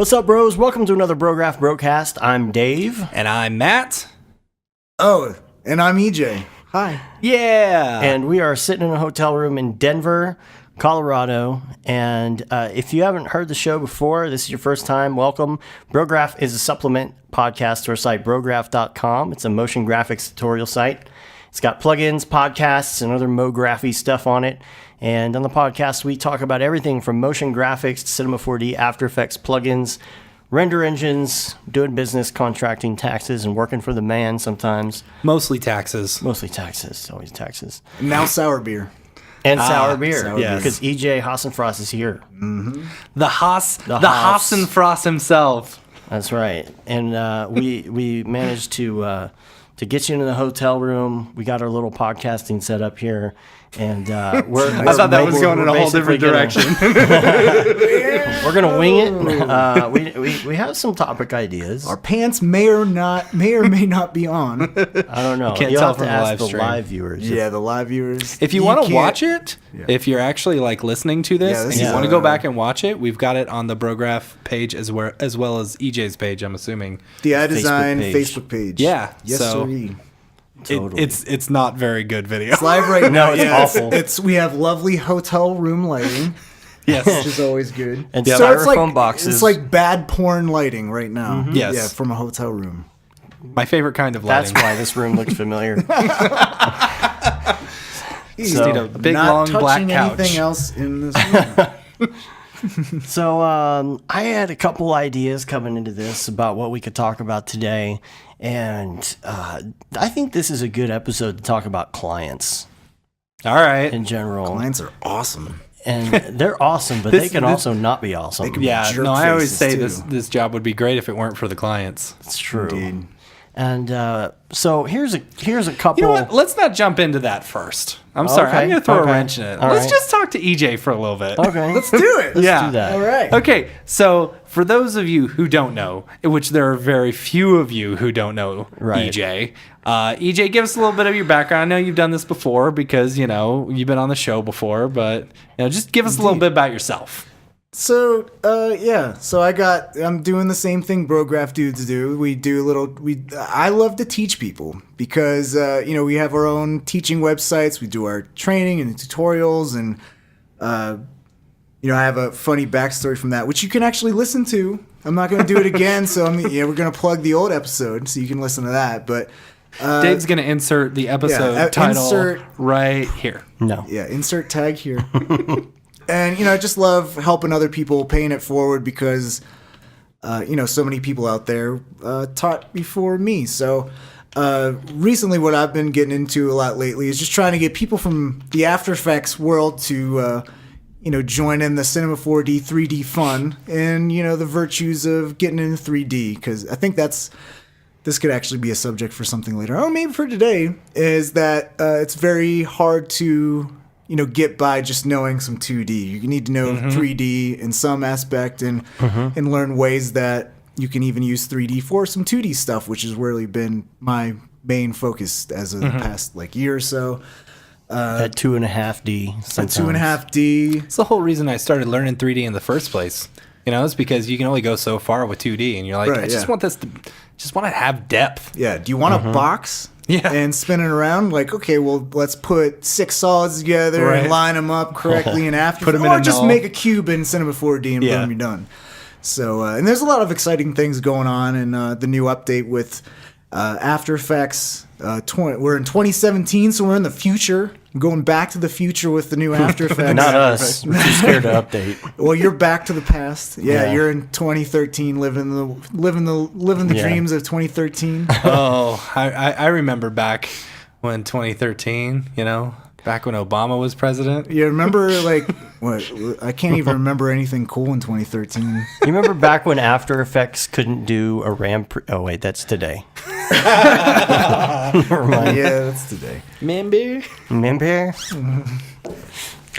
What's up, bros? Welcome to another Brograph Broadcast. I'm Dave. And I'm Matt. Oh, and I'm EJ. Hi. Yeah. And we are sitting in a hotel room in Denver, Colorado. And if you haven't heard the show before, this is your first time, welcome. Brograph is a supplement podcast to our site, brograph.com. It's a motion graphics tutorial site. It's got plugins, podcasts, and other MoGraphy stuff on it. And on the podcast, we talk about everything from motion graphics to Cinema 4D, After Effects, plugins, render engines, doing business, contracting, taxes, and working for the man sometimes. Mostly taxes. Mostly taxes. Always taxes. And now sour beer. And sour beer. sour Yeah, beer. because EJ Hassenfrost is here. The Haas Haas. Hassenfrost himself. That's right. And we managed to get you into the hotel room. We got our little podcasting set up here. And I thought that was going in a whole different direction. We're gonna wing it. We have some topic ideas. Our pants may or may not be on. I don't know. Can't You'll tell have to from the ask live the stream. live viewers. Yeah, the live viewers. If you want to can't- watch it, Yeah. if you're actually like listening to this Yeah, and this you is want to a- go back and watch it, we've got it on the Brograph page as well as EJ's page, I'm assuming. The iDesign page. Facebook page. Yeah, Yes, so- sirree. Totally. It's not very good video. It's live right now. it's Yeah, awful. We have lovely hotel room lighting, which Yes. is always good. And it's styrofoam like boxes. It's like bad porn lighting right now. Yes. Yeah, from a hotel room. My favorite kind of lighting. That's why this room looks familiar. Just need a big Not long black touching couch. anything else in this room. So I had a couple ideas coming into this about what we could talk about today, and I think this is a good episode to talk about clients All right. in general. Clients are awesome. And they're awesome, but they can also not be awesome. They can be Yeah, jerk no, I always faces, say too. this job would be great if it weren't for the clients. It's true. Indeed. And so here's a couple. You know what? Let's not jump into that first. I'm sorry. Okay, I'm going to throw okay. a wrench in it. All Let's right. just talk to EJ for a little bit. Okay, Let's do it. Let's Yeah. do that. All right. Okay, so for those of you who don't know, which there are very few of you who don't know Right. EJ, EJ, give us a little bit of your background. I know you've done this before because, you know, you've been on the show before, but, you know, just give us a little bit about yourself. So, I'm doing the same thing Brograph dudes do. I love to teach people because, we have our own teaching websites. We do our training and tutorials and, I have a funny backstory from that, which you can actually listen to. I'm not going to do it again. So we're going to plug the old episode so you can listen to that. But, Dave's going to insert the episode title right here. No. yeah, insert tag here. And, I just love helping other people, paying it forward because, so many people out there taught before me. So recently what I've been getting into a lot lately is just trying to get people from the After Effects world to, join in the Cinema 4D, 3D fun and, the virtues of getting into 3D. Because I think this could actually be a subject for something later. Oh, maybe for today, is that it's very hard to get by just knowing some 2D. You need to know 3D in some aspect and learn ways that you can even use 3D for some 2D stuff, which has really been my main focus as of the past year or so. At 2.5D. Sometimes. 2.5D. It's the whole reason I started learning 3D in the first place. It's because you can only go so far with 2D, and you're like, Right, I just yeah. want this to, just want to have depth. Yeah. Do you want a box? Yeah. And spin it around? Like, okay, well, let's put 6 solids together Right. and line them up correctly in After Put 'em in or a just null. make a cube in Cinema 4D and Yeah. boom, you're done. So, and there's a lot of exciting things going on in the new update with After Effects. We're in 2017, so we're in the future. I'm going back to the future with the new After Effects. Not us. We're too scared to update. Well, you're back to the past. Yeah, Yeah. you're in 2013, living the Yeah. dreams of 2013. Oh, I remember back when 2013, back when Obama was president. You remember what? I can't even remember anything cool in 2013. You remember back when After Effects couldn't do a RAM? Oh wait, that's today. Never mind. Yeah, that's today. Remember?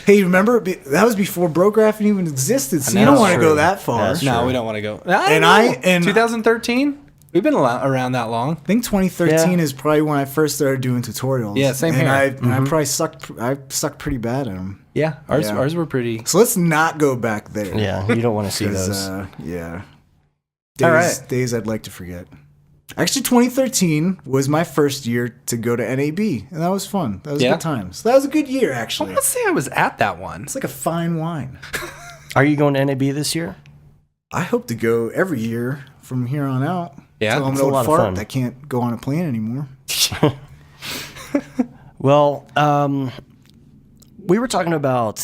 Hey, remember that was before Brograph even existed, so you know. don't want to True. go that far. That's No, Sure. we don't want to go. And 2013. We've been around that long. I think 2013 Yeah. is probably when I first started doing tutorials. Yeah, same and here. I probably sucked pretty bad at them. Yeah, ours Yeah. ours were pretty. So let's not go back there. Yeah, you don't want to see 'Cause, those. yeah. All right. Days I'd like to forget. Actually, 2013 was my first year to go to NAB, and that was fun. That was good times. That was a good year, actually. Let's say I was at that one. It's like a fine wine. Are you going to NAB this year? I hope to go every year from here on out. Yeah, Until I'm it's an a old lot of fart fun. that can't go on a plane anymore. Well, we were talking about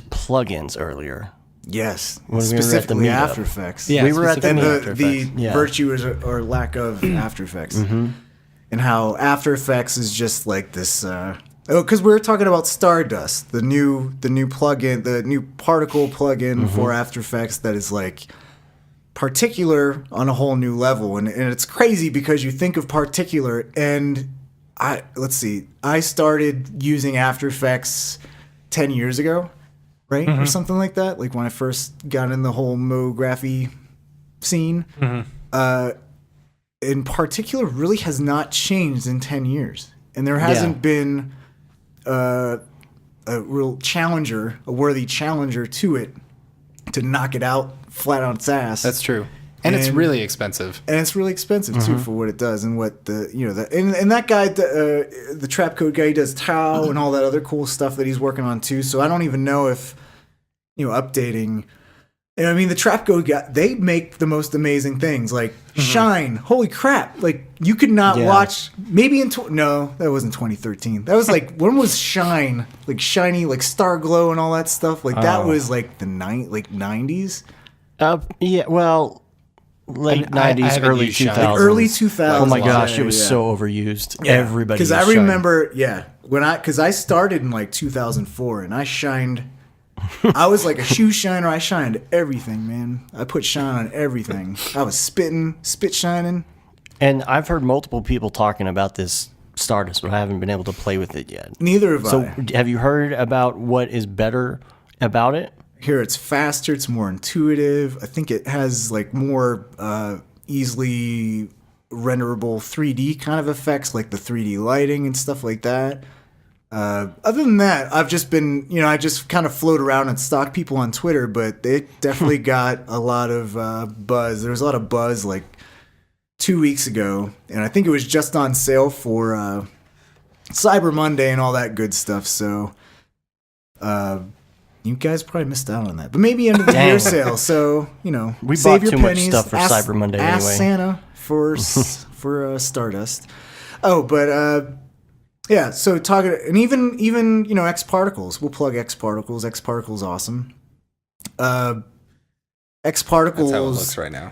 plugins earlier. Yes, When we were at the specifically meetup. After Effects. Yeah, we were at the And meetup. the Yeah. virtue is or lack of After Effects, and how After Effects is just like this. Because we were talking about Stardust, the new plugin, the new particle plugin for After Effects that is like particular on a whole new level, and it's crazy because you think of particular, and I started using After Effects 10 years ago. Right? Or something like that. Like when I first got in the whole MoGraphy scene. In particular, really has not changed in 10 years. And there hasn't been a real challenger, a worthy challenger to it to knock it out flat on its ass. That's true. And it's really expensive. And it's really expensive too for what it does and what and that guy, the trap code guy, he does Tau and all that other cool stuff that he's working on too. So I don't even know if updating. And I mean, the trap code guy, they make the most amazing things like Shine. Holy crap! Like you could not watch maybe no, that wasn't 2013. That was like when was Shine? Like shiny, like Star Glow and all that stuff. Like that was like the 90s. Yeah, well, late I 90s, haven't early used Shine. 2000s. Early 2000s. Oh my gosh, Yeah, it was yeah. so overused. Everybody Because used I Shine. remember, because I started in like 2004 and I shined. I was like a shoe shiner. I shined everything, man. I put shine on everything. I was spit shining. And I've heard multiple people talking about this Stardust, but I haven't been able to play with it yet. Neither have So I. have you heard about what is better about it? Here it's faster. It's more intuitive. I think it has like more easily renderable 3D kind of effects, like the 3D lighting and stuff like that. Other than that, I've just been, I just kind of float around and stalk people on Twitter, but they definitely got a lot of buzz. There was a lot of buzz like 2 weeks ago, and I think it was just on sale for Cyber Monday and all that good stuff. So you guys probably missed out on that, but maybe end of the year sale. So We save bought your too much pennies. stuff for Cyber Monday ask anyway. Santa for Stardust. Oh, but. Yeah, so talking, and even X Particles. We'll plug X Particles. X Particles awesome. X Particles. That's how it looks right now.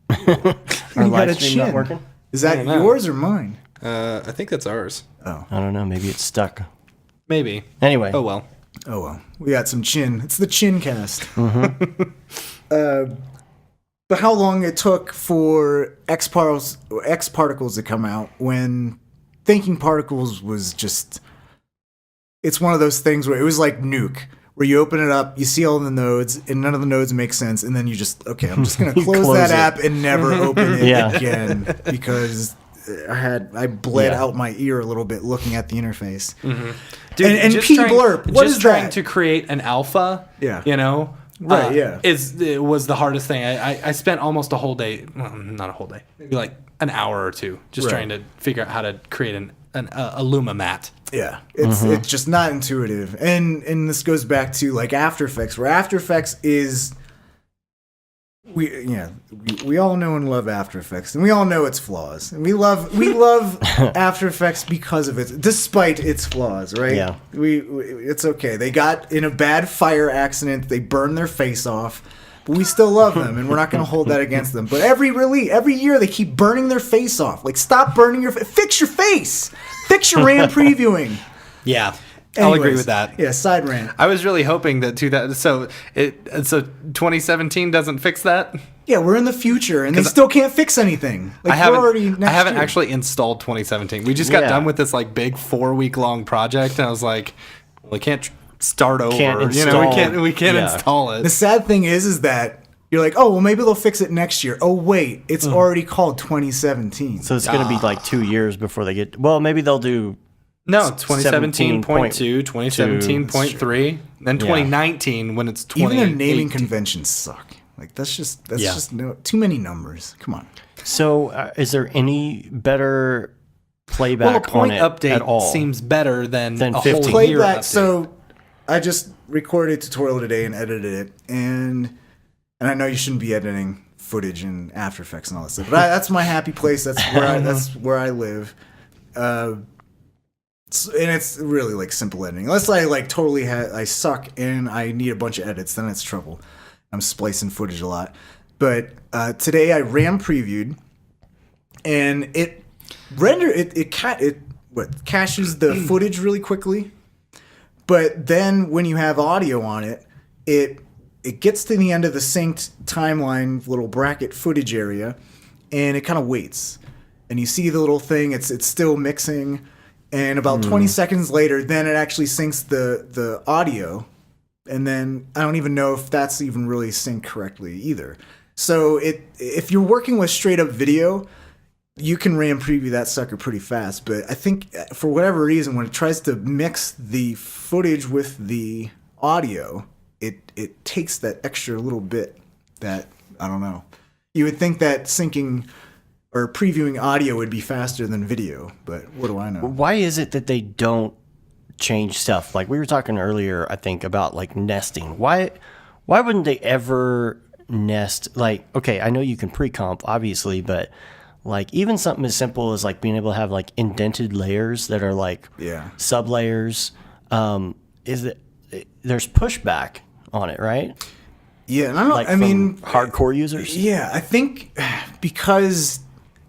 Our You got a live stream not chin. working? Is that I don't know. yours or mine? I think that's ours. Oh, I don't know. Maybe it's stuck. Maybe. Anyway. Oh well. oh well. We got some chin. It's the chin cast. But how long it took for X Particles to come out when Thinking Particles was just... It's one of those things where it was like Nuke, where you open it up, you see all the nodes, and none of the nodes make sense, and then you just, I'm just going to close Close that it. app and never open it Yeah. again, because I bled out my ear a little bit looking at the interface. Dude, And just P trying- blurb, what just is trying that? to create an alpha. Yeah. Right. Yeah. It was the hardest thing. I spent almost a whole day. Well, not a whole day. Maybe like an hour or two just Right. trying to figure out how to create a Luma mat. Yeah, it's just not intuitive, and this goes back to like After Effects, where After Effects is we all know and love After Effects, and we all know its flaws, and we love After Effects because of it, despite its flaws, right? Yeah. It's okay. They got in a bad fire accident, they burned their face off. But we still love them, and we're not going to hold that against them. But every year, they keep burning their face off. Like, stop burning your face. Fix your face. Fix your RAM previewing. Yeah. I'll agree Anyways, with that. Yeah, side rant. I was really hoping that so 2017 doesn't fix that. Yeah, we're in the future, and they still can't fix anything. Like, I haven't we're already next I haven't year. actually installed 2017. We just got Yeah. done with this like big 4-week long project, and I was like, well, I can't start over. Can't we install. can't Yeah. install it. The sad thing is that you're like, oh, well, maybe they'll fix it next year. Oh, wait, it's already called 2017. So it's going to be like 2 years before they get... Well, maybe they'll do... No, 2017.2, 2017.3, then 2019 when it's 20. Even their naming conventions suck. Like that's just too many numbers. Come on. So, is there any better playback Well, a point on it update at all? seems better than a 50. whole year Playback. update. So I just recorded a tutorial today and edited it, and I know you shouldn't be editing footage in After Effects and all that stuff, but that's my happy place. That's where I live. And it's really like simple editing. Unless I like totally I suck and I need a bunch of edits, then it's trouble. I'm splicing footage a lot. But today I RAM previewed, and it caches the footage really quickly. But then when you have audio on it, it gets to the end of the synced timeline little bracket footage area, and it kind of waits. And you see the little thing, it's still mixing, and about 20 seconds later, then it actually syncs the audio, and then I don't even know if that's even really synced correctly either. So if you're working with straight up video, you can RAM preview that sucker pretty fast, but I think for whatever reason, when it tries to mix the footage with the audio, it takes that extra little bit that, I don't know. You would think that syncing or previewing audio would be faster than video, but what do I know? Why is it that they don't change stuff? Like we were talking earlier, I think, about like nesting. Why wouldn't they ever nest? Like, okay, I know you can pre-comp, obviously, but like even something as simple as like being able to have like indented layers that are like sub layers. There's pushback on it, right? Yeah, and I mean, hardcore users. Yeah, I think because,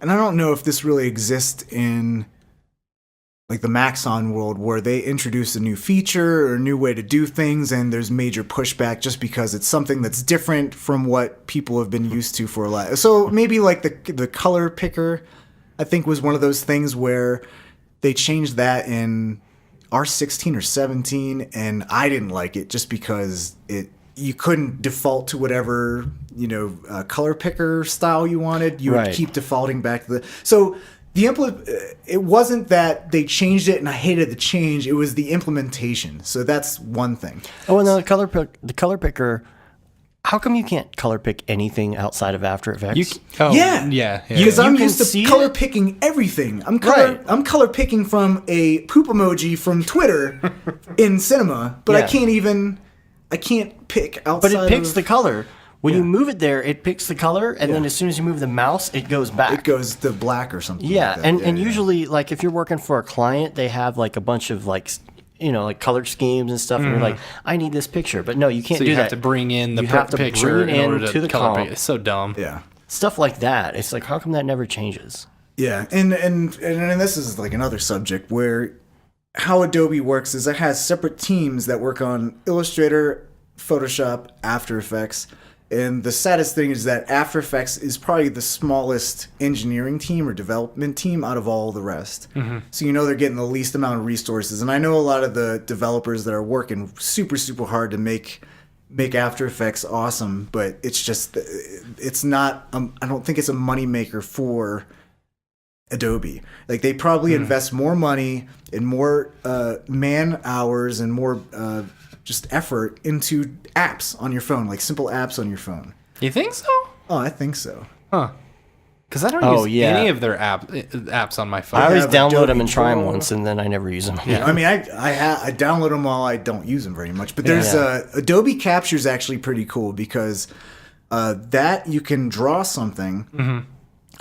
and I don't know if this really exists in like the Maxon world where they introduce a new feature or a new way to do things, and there's major pushback just because it's something that's different from what people have been used to for a lot. So maybe like the color picker, I think, was one of those things where they changed that in R16 or 17, and I didn't like it just because you couldn't default to whatever color picker style you wanted. You would keep defaulting back to so it wasn't that they changed it and I hated the change. It was the implementation. So that's one thing. Oh, and the color picker. How come you can't color pick anything outside of After Effects? Yeah. Because I'm used to color picking everything. I'm color picking from a poop emoji from Twitter in Cinema, but I can't pick outside. But it picks the color. When you move it there, it picks the color, and then as soon as you move the mouse, it goes back. It goes to black or something. Yeah, like that. and usually, like if you're working for a client, they have like a bunch of like color schemes and stuff, and you're like, I need this picture, but no, you can't do that. So you have to bring in the picture in order to color pick. It's so dumb. Yeah, stuff like that. It's like, how come that never changes? Yeah, and this is like another subject where how Adobe works is it has separate teams that work on Illustrator, Photoshop, After Effects. And the saddest thing is that After Effects is probably the smallest engineering team or development team out of all the rest. Mm-hmm. So they're getting the least amount of resources. And I know a lot of the developers that are working super, super hard to make After Effects awesome, but it's not, I don't think it's a moneymaker for Adobe. Like they probably invest more money and more man hours and more just effort into apps on your phone, like simple apps on your phone. You think so? Oh, I think so. Huh. Because I don't use any of their apps on my phone. I always download them and try them once, and then I never use them. Yeah. I mean, I download them all. I don't use them very much. But there's Adobe Capture is actually pretty cool because that you can draw something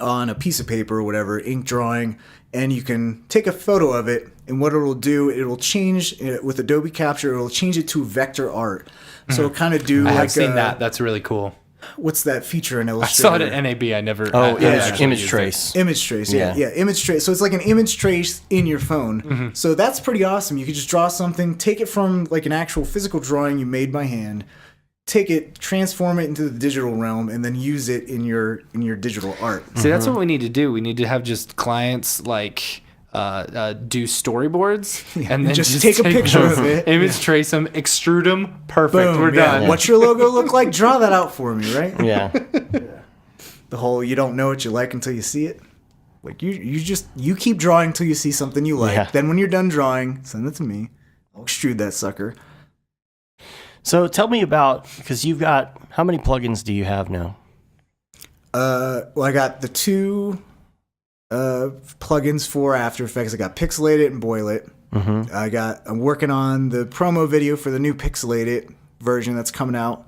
on a piece of paper or whatever, ink drawing, and you can take a photo of it, and what it'll do, it'll change with Adobe Capture, it'll change it to vector art. So it'll kind of do I have seen that. That's really cool. What's that feature in Illustrator? I saw it at NAB. I never. Image trace. Image trace, yeah, image trace. So it's like an image trace in your phone. Mm-hmm. So that's pretty awesome. You could just draw something, take it from like an actual physical drawing you made by hand, take it, transform it into the digital realm, and then use it in your digital art. See, that's what we need to do. We need to have just clients like do storyboards and then just take a picture of it, image trace them, extrude them. Perfect. Boom, we're done. What's your logo look like? Draw that out for me, right? Yeah. The whole you don't know what you like until you see it. Like you keep drawing until you see something you like. Yeah. Then when you're done drawing, send it to me. I'll extrude that sucker. So tell me about, because you've got, how many plugins do you have now? Well, I got the two plugins for After Effects. I got Pixelate It and Boil It. I'm working on the promo video for the new Pixelate It version that's coming out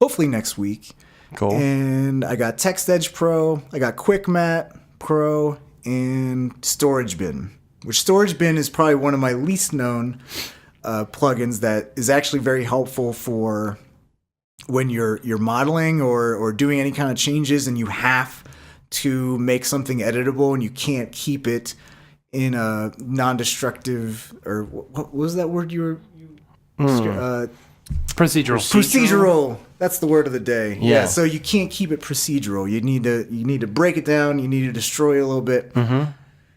hopefully next week. Cool. And I got Text Edge Pro, I got Quick Mat Pro, and Storage Bin, which Storage Bin is probably one of my least known plugins that is actually very helpful for when you're modeling or doing any kind of changes and you have to make something editable and you can't keep it in a non-destructive, or what was that word you were... Procedural. That's the word of the day. Yeah. So you can't keep it procedural. You need to break it down. You need to destroy it a little bit.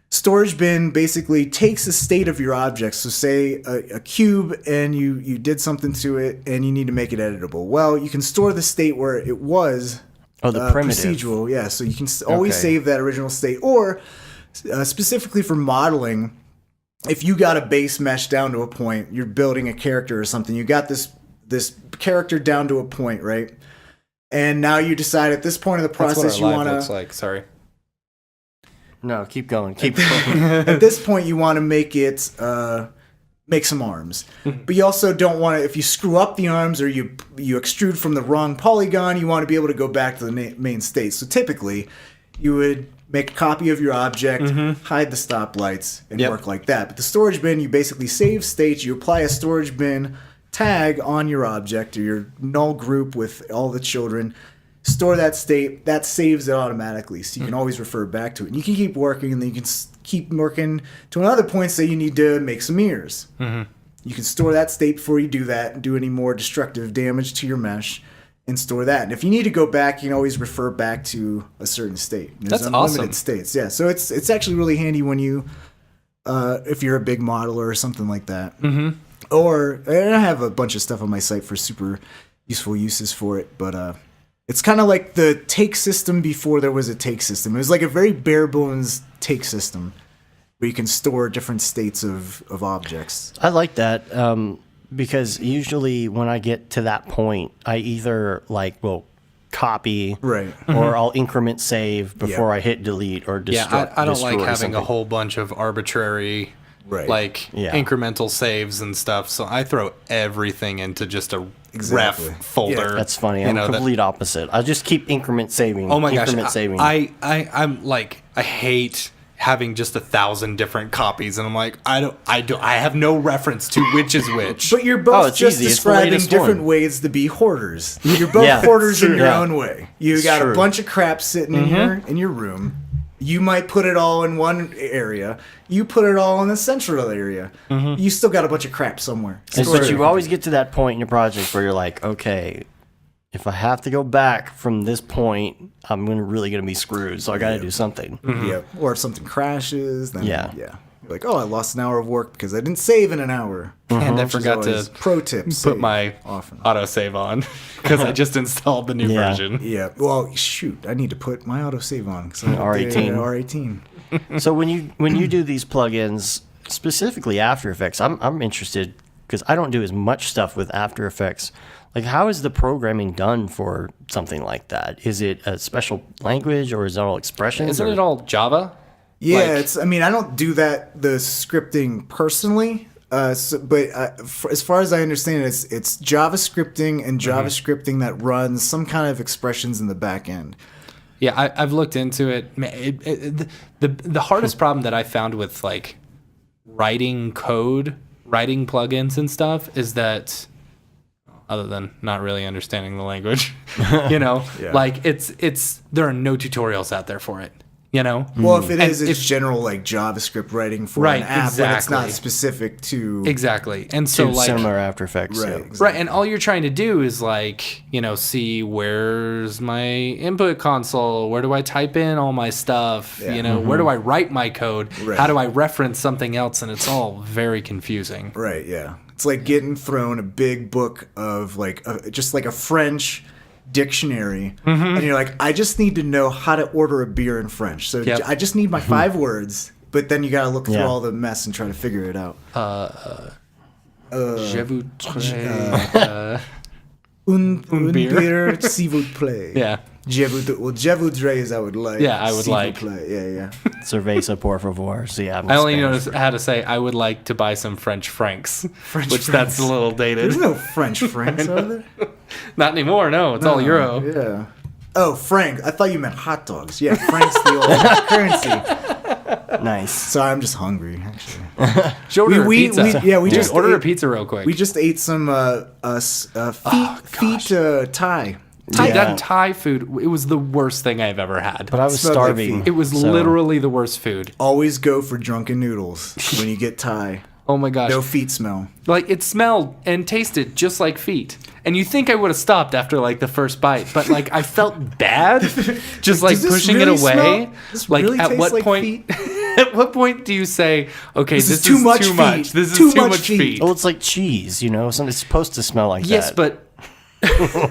Storage Bin basically takes the state of your object. So say a cube and you did something to it and you need to make it editable. Well, you can store the state where it was. Oh, the primitive. Procedural. Yeah. So you can always save that original state. Or specifically for modeling, if you got a base mesh down to a point, you're building a character or something, you got this character down to a point, right? And now you decide at this point of the process you want to... looks like. Sorry. No, keep going. Keep going. At this point, you want to make it make some arms, but you also don't want to. If you screw up the arms or you extrude from the wrong polygon, you want to be able to go back to the main state. So typically, you would make a copy of your object, hide the stoplights, and work like that. But the storage bin, you basically save states. You apply a storage bin tag on your object or your null group with all the children. Store that state. That saves it automatically, so you can always refer back to it. And you can keep working, and then you can keep working to another point. Say you need to make some ears. You can store that state before you do that and do any more destructive damage to your mesh. And store that. And if you need to go back, you can always refer back to a certain state. There's unlimited states. Yeah, so it's actually really handy when you, if you're a big modeler or something like that. Or, and I have a bunch of stuff on my site for super useful uses for it, but it's kind of like the take system before there was a take system. It was like a very bare bones take system where you can store different states of objects. I like that. Because usually when I get to that point, I either will copy or I'll increment save before I hit delete or destroy. Yeah, I don't like having a whole bunch of arbitrary incremental saves and stuff. So I throw everything into just a ref folder. Yeah, that's funny. I'm complete opposite. I just keep increment saving. Oh my gosh, I'm like, I hate having just 1,000 different copies, and I'm like, I have no reference to which is which. But you're both just describing different ways to be hoarders. You're both hoarders in your own way. You got a bunch of crap sitting in here in your room. You might put it all in one area. You put it all in the central area. You still got a bunch of crap somewhere. But you always get to that point in your project where you're like, okay, if I have to go back from this point, I'm really going to be screwed. So I got to do something. Yeah. Or if something crashes, then you're like, oh, I lost an hour of work because I didn't save in an hour. And I forgot to pro tips. Put my autosave on because I just installed the new version. Yeah. Well, shoot, I need to put my autosave on because R18. So when you do these plugins, specifically After Effects, I'm interested because I don't do as much stuff with After Effects. Like, how is the programming done for something like that? Is it a special language or is it all expressions? Isn't it all Java? Yeah, I don't do the scripting personally, but as far as I understand it, it's JavaScripting and JavaScripting that runs some kind of expressions in the back end. Yeah, I've looked into it. The hardest problem that I found with writing code, writing plugins and stuff is that, other than not really understanding the language, it's there are no tutorials out there for it. Well, if it is, it's general JavaScript writing for an app, but it's not specific to and so similar After Effects, right. And all you're trying to do is see where's my input console, where do I type in all my stuff, where do I write my code, how do I reference something else, and it's all very confusing. Right. Yeah, it's like getting thrown a big book of just a French dictionary, and you're like, I just need to know how to order a beer in French. So I just need my 5 words, but then you got to look through all the mess and try to figure it out. Je voudrais. Un beer. beer, s'il vous plaît. Yeah. Je voudrais is I would like. Yeah, I would S'il vous like. plaît. Yeah. Cerveza, por favor. See, I'm I only Spanish. noticed how to say I would like to buy some French francs, French which francs. that's a little dated. There's no French francs, are there? Not anymore. No, it's all euro. Yeah. Oh, franc. I thought you meant hot dogs. Yeah, franc's the old currency. Nice. Sorry, I'm just hungry, actually. Should order a pizza. We Dude, just order a ate- pizza real quick. We just ate some feet Thai. Dude, Yeah. that Thai food, it was the worst thing I've ever had. But I was Smelled like starving. feet. It was so- literally the worst food. Always go for drunken noodles when you get Thai. Oh my gosh. No feet smell. Like, it smelled and tasted just like feet. And you think I would have stopped after, like, the first bite. But, like, I felt bad just, like, Does this pushing really it away. smell? This Like, really at tastes what like point... feet? At what point do you say, okay, this is too much too feet. much. This is Too too much much feet. feet. Well, it's like cheese, you know? So it's supposed to smell like Yes, that. but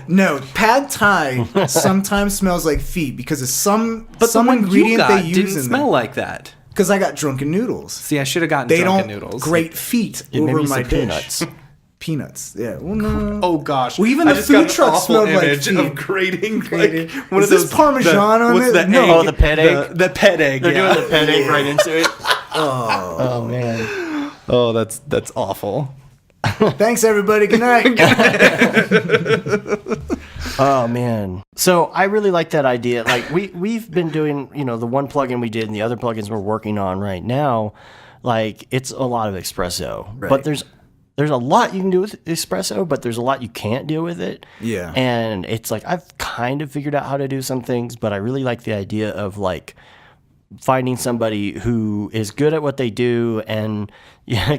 No, pad Thai sometimes smells like feet because of some the some one you ingredient got they use didn't in smell like that. Because I got drunken noodles. See, I should have gotten They drunken don't noodles. grate feet It over maybe my some dish. peanuts. Peanuts. Yeah. Well, no. Oh gosh! Well, even I the just got food an truck awful smelled like image feet. of grating. Grated. Like one Is of this those Parmesan on what's it? The No. egg? Oh, the pet egg? The pet egg. They're yeah. doing the pet egg right into it. Oh. Oh, man. Oh, that's awful. Thanks, everybody. Good night. Oh, man. So I really like that idea. Like, we've been doing, you know, the one plugin we did and the other plugins we're working on right now. Like, it's a lot of espresso. Right. But there's a lot you can do with espresso, but there's a lot you can't do with it. Yeah. And it's like, I've kind of figured out how to do some things, but I really like the idea of, like, finding somebody who is good at what they do and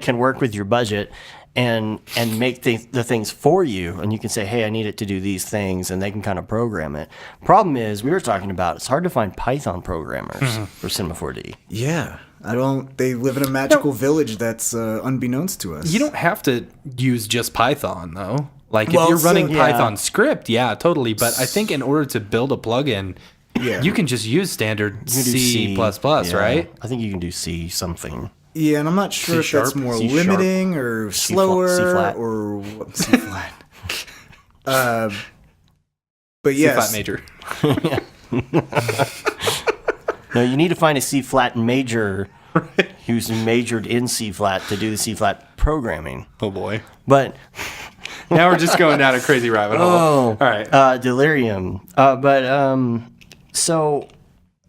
can work with your budget and make the things for you. And you can say, hey, I need it to do these things, and they can kind of program it. Problem is, we were talking about, it's hard to find Python programmers for Cinema 4D. Yeah. They live in a magical village that's unbeknownst to us. You don't have to use just Python though. Like Well, if you're so- running yeah. Python script, yeah, totally. But I think in order to build a plugin, Yeah. you can just use standard You can do C++, yeah. right? I think you can do C something. Yeah, and I'm not sure if that's C-sharp, more C-sharp, limiting or slower C-flat. or what. C-flat. But yes. C-flat major. No, you need to find a C flat major who's majored in C flat to do the C flat programming. Oh boy. But Now we're just going down a crazy rabbit hole. Oh, All right. delirium. So,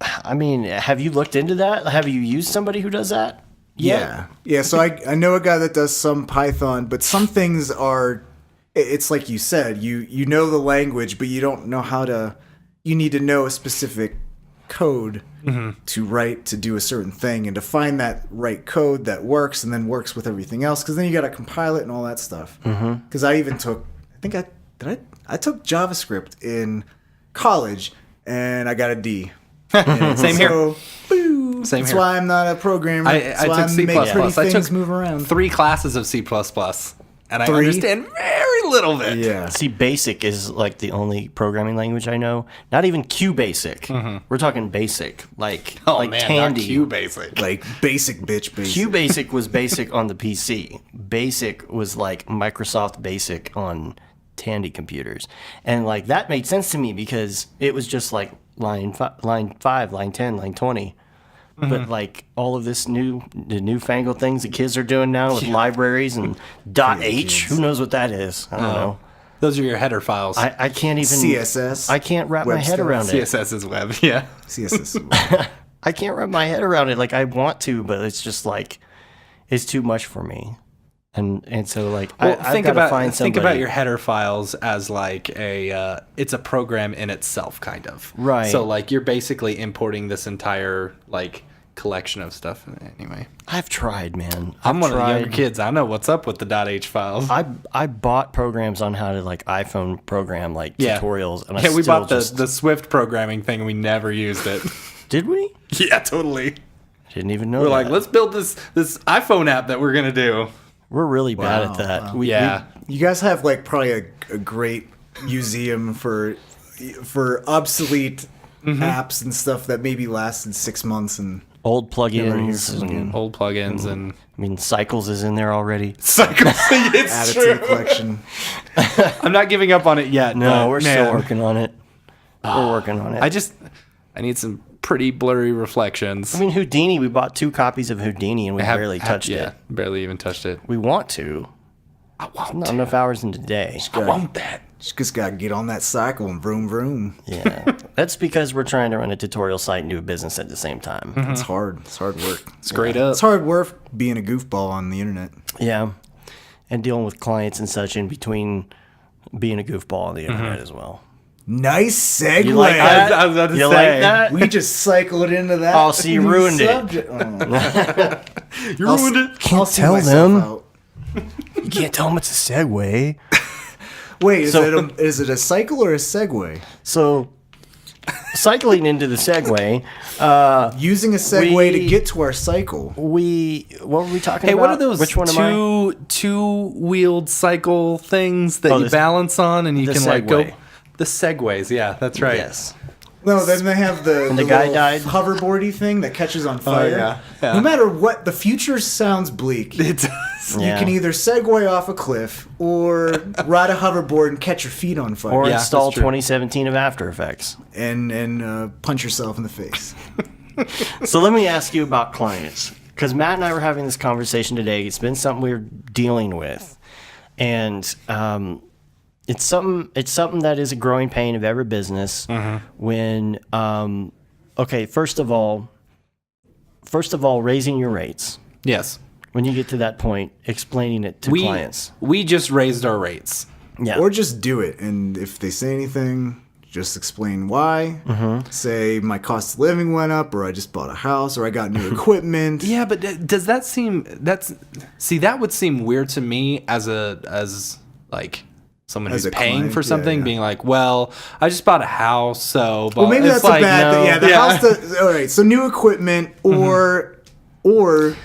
I mean, have you looked into that? Have you used somebody who does that? Yeah. So I know a guy that does some Python, but some things are. It's like you said, you know the language, but you don't know how to. You need to know a specific code to write to do a certain thing, and to find that right code that works and then works with everything else. Because then you got to compile it and all that stuff. Because I even took. I took JavaScript in college, and I got a D. Same here. So, boo. Same That's here. why I'm not a programmer. I That's why took C++. make pretty I things took move around. 3 classes of C++, and I 3? understand very little of it. Yeah. See, BASIC is like the only programming language I know. Not even QBasic. We're talking BASIC, like Oh like man, Tandy. not QBasic. Like basic bitch basic. QBasic was BASIC on the PC. BASIC was like Microsoft BASIC on Tandy computers, and like that made sense to me because it was just like line 5, line 10, line 20. But like all of the newfangled things the kids are doing now with libraries and .h, who knows what that is? I don't know. Those are your header files. I can't even CSS. I can't wrap my web head stuff. around it. CSS is web, yeah. CSS. I can't wrap my head around it. Like I want to, but it's just like it's too much for me. And so like Well, I've got to find think somebody. about your header files as like it's a program in itself, kind of. Right. So like you're basically importing this entire like collection of stuff. Anyway, I've tried, man. I'm one of the tried. younger kids. I know what's up with the .h files. I bought programs on how to like iPhone program like tutorials, and I we still bought just, the Swift programming thing. We never used it. Did we? Yeah, totally. I didn't even know. We're like, that. let's build this iPhone app that we're gonna do. We're really bad Wow, at that. wow. Yeah. You guys have like probably a great museum for obsolete apps and stuff that maybe lasted 6 months and Old never hear plugins. from again. Old plugins and I mean, Cycles is in there already. cycles. Add It's it to the collection. I'm not giving up on it yet. No, but, we're man, still working on it. We're working on it. I need some pretty blurry reflections. I mean, Houdini, we bought 2 copies of Houdini and we barely touched it. Barely even touched it. We want to. I want Not enough hours in the day. I want that. Just gotta get on that cycle and vroom vroom. Yeah. That's because we're trying to run a tutorial site and do a business at the same time. It's hard. It's hard work. It's great up. It's hard work being a goofball on the internet. Yeah. And dealing with clients and such in between being a goofball on the internet as well. Nice segue. You like that? I was about to You say. like that? We just cycled into that. Oh, so you ruined it. subject. Oh. You ruined it. Can't I'll see tell myself them. out. You can't tell them it's a segue. Wait, So- is it a cycle or a segue? So, cycling into the segue, Using a segue We- to get to our cycle. what were we talking Hey, about? what are those Which one am I? two-wheeled cycle things that Oh, you the- balance on and you the can like go? Segway. The segways, yeah, that's right. Yes. No, then they have the guy little died? hoverboardy thing that catches on fire. yeah. No matter what, the future sounds bleak. It does. You Yeah. can either segue off a cliff or ride a hoverboard and catch your feet on fire. Or Yeah, install that's true. 2017 of After Effects. and punch yourself in the face. So let me ask you about clients, because Matt and I were having this conversation today. It's been something we're dealing with, and it's something that is a growing pain of every business. When okay, first of all, raising your rates. Yes. When you get to that point, explaining it to clients. We just raised our rates. Yeah. Or just do it. And if they say anything, just explain why. Say my cost of living went up, or I just bought a house, or I got new equipment. Yeah, but does that seem that would seem weird to me as like someone As who's a paying client, for something, yeah. being like, well, I just bought a house, so Well, maybe it's that's a bad no. thing. Yeah, the house. All right, so new equipment, or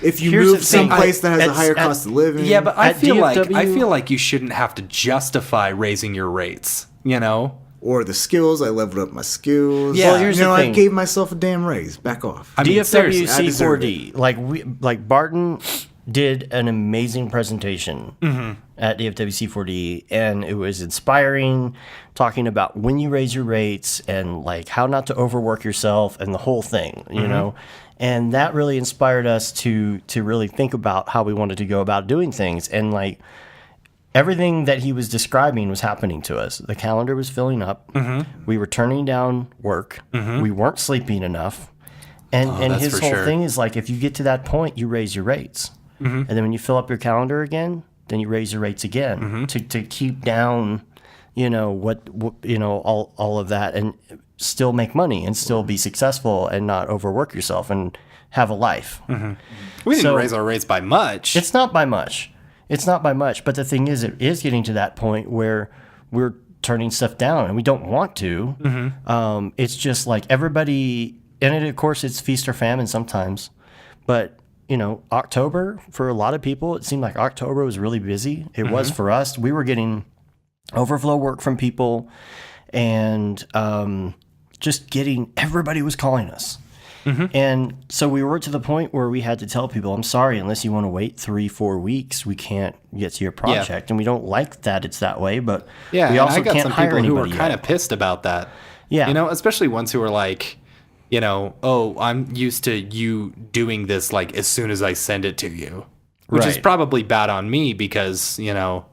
if you Here's move the thing, someplace that has a it's- higher cost of living. Yeah, but I At feel DFW like you shouldn't have to justify raising your rates, you know? or the skills. I leveled up my skills. Yeah. Well, here's you know, the I thing. gave myself a damn raise. Back off. I mean, seriously, I deserve DFWC4D, like Barton did an amazing presentation at DFWC4D, and it was inspiring, talking about when you raise your rates and like how not to overwork yourself and the whole thing, you know. And that really inspired us to really think about how we wanted to go about doing things, and like everything that he was describing was happening to us. The calendar was filling up. We were turning down work. We weren't sleeping enough. And that's his for whole sure. thing is like, if you get to that point, you raise your rates. And then when you fill up your calendar again, then you raise your rates again to keep down, you know, what you know, all of that, and still make money and still be successful and not overwork yourself and have a life. We didn't So- raise our rates by much. It's not by much. It's not by much. But the thing is, it is getting to that point where we're turning stuff down, and we don't want to. It's just like everybody, and of course, it's feast or famine sometimes. But, you know, October, for a lot of people, it seemed like October was really busy. It was for us. We were getting overflow work from people, and just everybody was calling us. And so we were to the point where we had to tell people, I'm sorry, unless you want to wait 3-4 weeks, we can't get to your project. And we don't like that it's that way, but Yeah, we and also I got can't some hire people who were anybody kind yet. of pissed about that. Yeah. You know, especially ones who were like, you know, oh, I'm used to you doing this like as soon as I send it to you, which is Right. probably bad on me because, you know,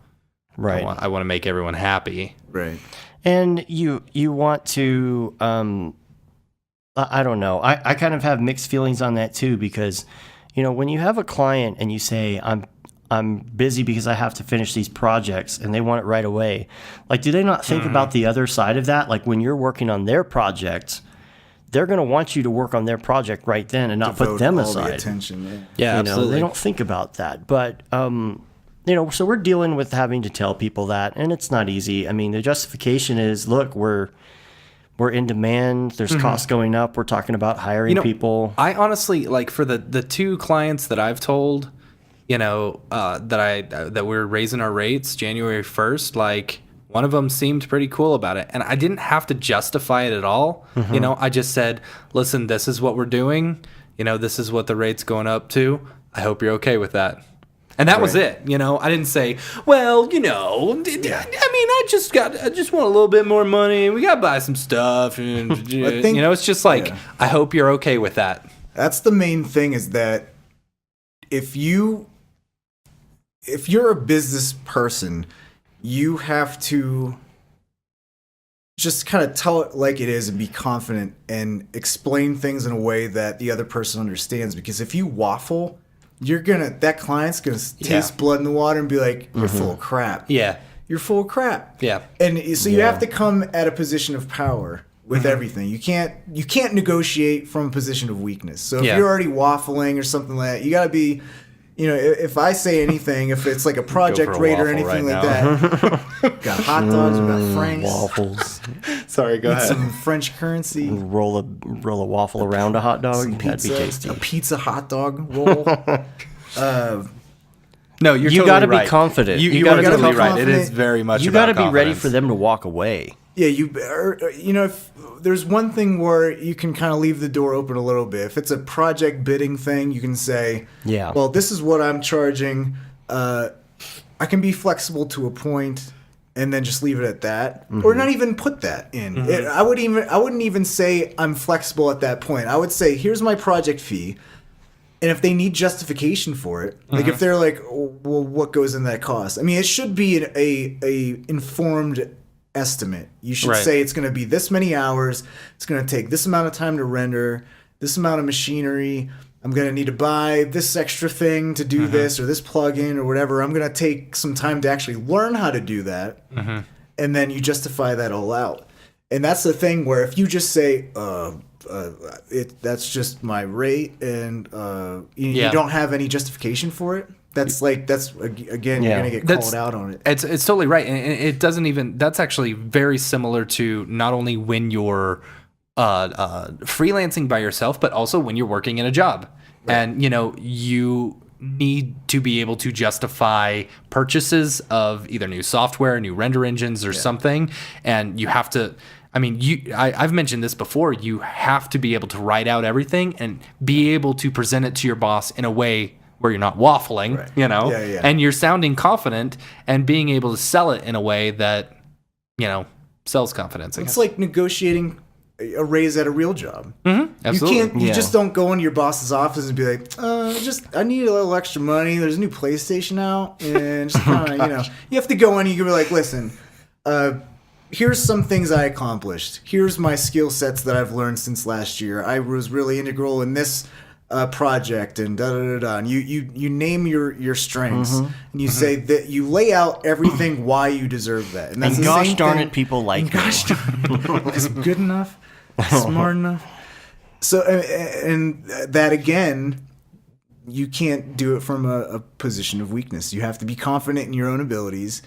Right. I want to make everyone happy. Right. And you want to, I don't know. I kind of have mixed feelings on that too, because, you know, when you have a client and you say, I'm busy because I have to finish these projects, and they want it right away. Like, do they not think about the other side of that? Like, when you're working on their project, they're going to want you to work on their project right then and not put Devote them all the aside. attention. Yeah, You know, they don't think about that. But, you know, so we're dealing with having to tell people that, and it's not easy. I mean, the justification is, look, we're in demand. There's costs going up. We're talking about hiring people. I honestly, like, for the two clients that I've told, you know, that we're raising our rates January 1st, like, one of them seemed pretty cool about it. And I didn't have to justify it at all. You know, I just said, listen, this is what we're doing. You know, this is what the rate's going up to. I hope you're okay with that. And that was it. You know, I didn't say, well, you know, I mean, I just want a little bit more money. We got to buy some stuff. And, I think, you know, it's just like, I hope you're okay with that. That's the main thing, is that if you're a business person, you have to just kind of tell it like it is and be confident and explain things in a way that the other person understands. Because if you waffle, that client's gonna taste blood in the water and be like, you're full of crap. Yeah. You're full of crap. Yeah. And so you have to come at a position of power with everything. You can't negotiate from a position of weakness. So if you're already waffling or something like that, you gotta be, you know, if I say anything, if it's like a project rate or anything like that, got hot dogs, we got franks, Waffles. Sorry, go ahead. some French currency, Roll a waffle around a hot dog. That'd be tasty. a pizza hot dog roll. No, you're You totally got to right. be confident. You gotta are totally be right. It is confident. very much You about got to be ready confidence. for them to walk away. Yeah, you know, if there's one thing where you can kind of leave the door open a little bit. If it's a project bidding thing, you can say, Yeah. well, this is what I'm charging. I can be flexible to a point, and then just leave it at that, or not even put that in. I wouldn't even say I'm flexible at that point. I would say, here's my project fee. And if they need justification for it, like if they're like, well, what goes in that cost? I mean, it should be a informed estimate. You should say it's going to be this many hours. It's going to take this amount of time to render, this amount of machinery. I'm going to need to buy this extra thing to do this, or this plugin or whatever. I'm going to take some time to actually learn how to do that. And then you justify that all out. And that's the thing where if you just say, that's just my rate, and you don't have any justification for it. That's again, you're gonna get called out on it. It's totally right, and it doesn't even. That's actually very similar to not only when you're freelancing by yourself, but also when you're working in a job, and you know you need to be able to justify purchases of either new software, new render engines, or something, and you have to. I mean, I've mentioned this before. You have to be able to write out everything and be able to present it to your boss in a way where you're not waffling, you know, and you're sounding confident and being able to sell it in a way that, you know, sells confidence. It's like negotiating a raise at a real job. Absolutely. You just don't go into your boss's office and be like, I need a little extra money. There's a new PlayStation out, and just kind of, you know, you have to go in and you can be like, listen, here's some things I accomplished. Here's my skill sets that I've learned since last year. I was really integral in this project, and da da da da. And you name your strengths, and you say that you lay out everything why you deserve that. And that's the gosh same darn thing. it, people like me. Gosh darn it, is good enough, smart enough. So and that again, you can't do it from a position of weakness. You have to be confident in your own abilities.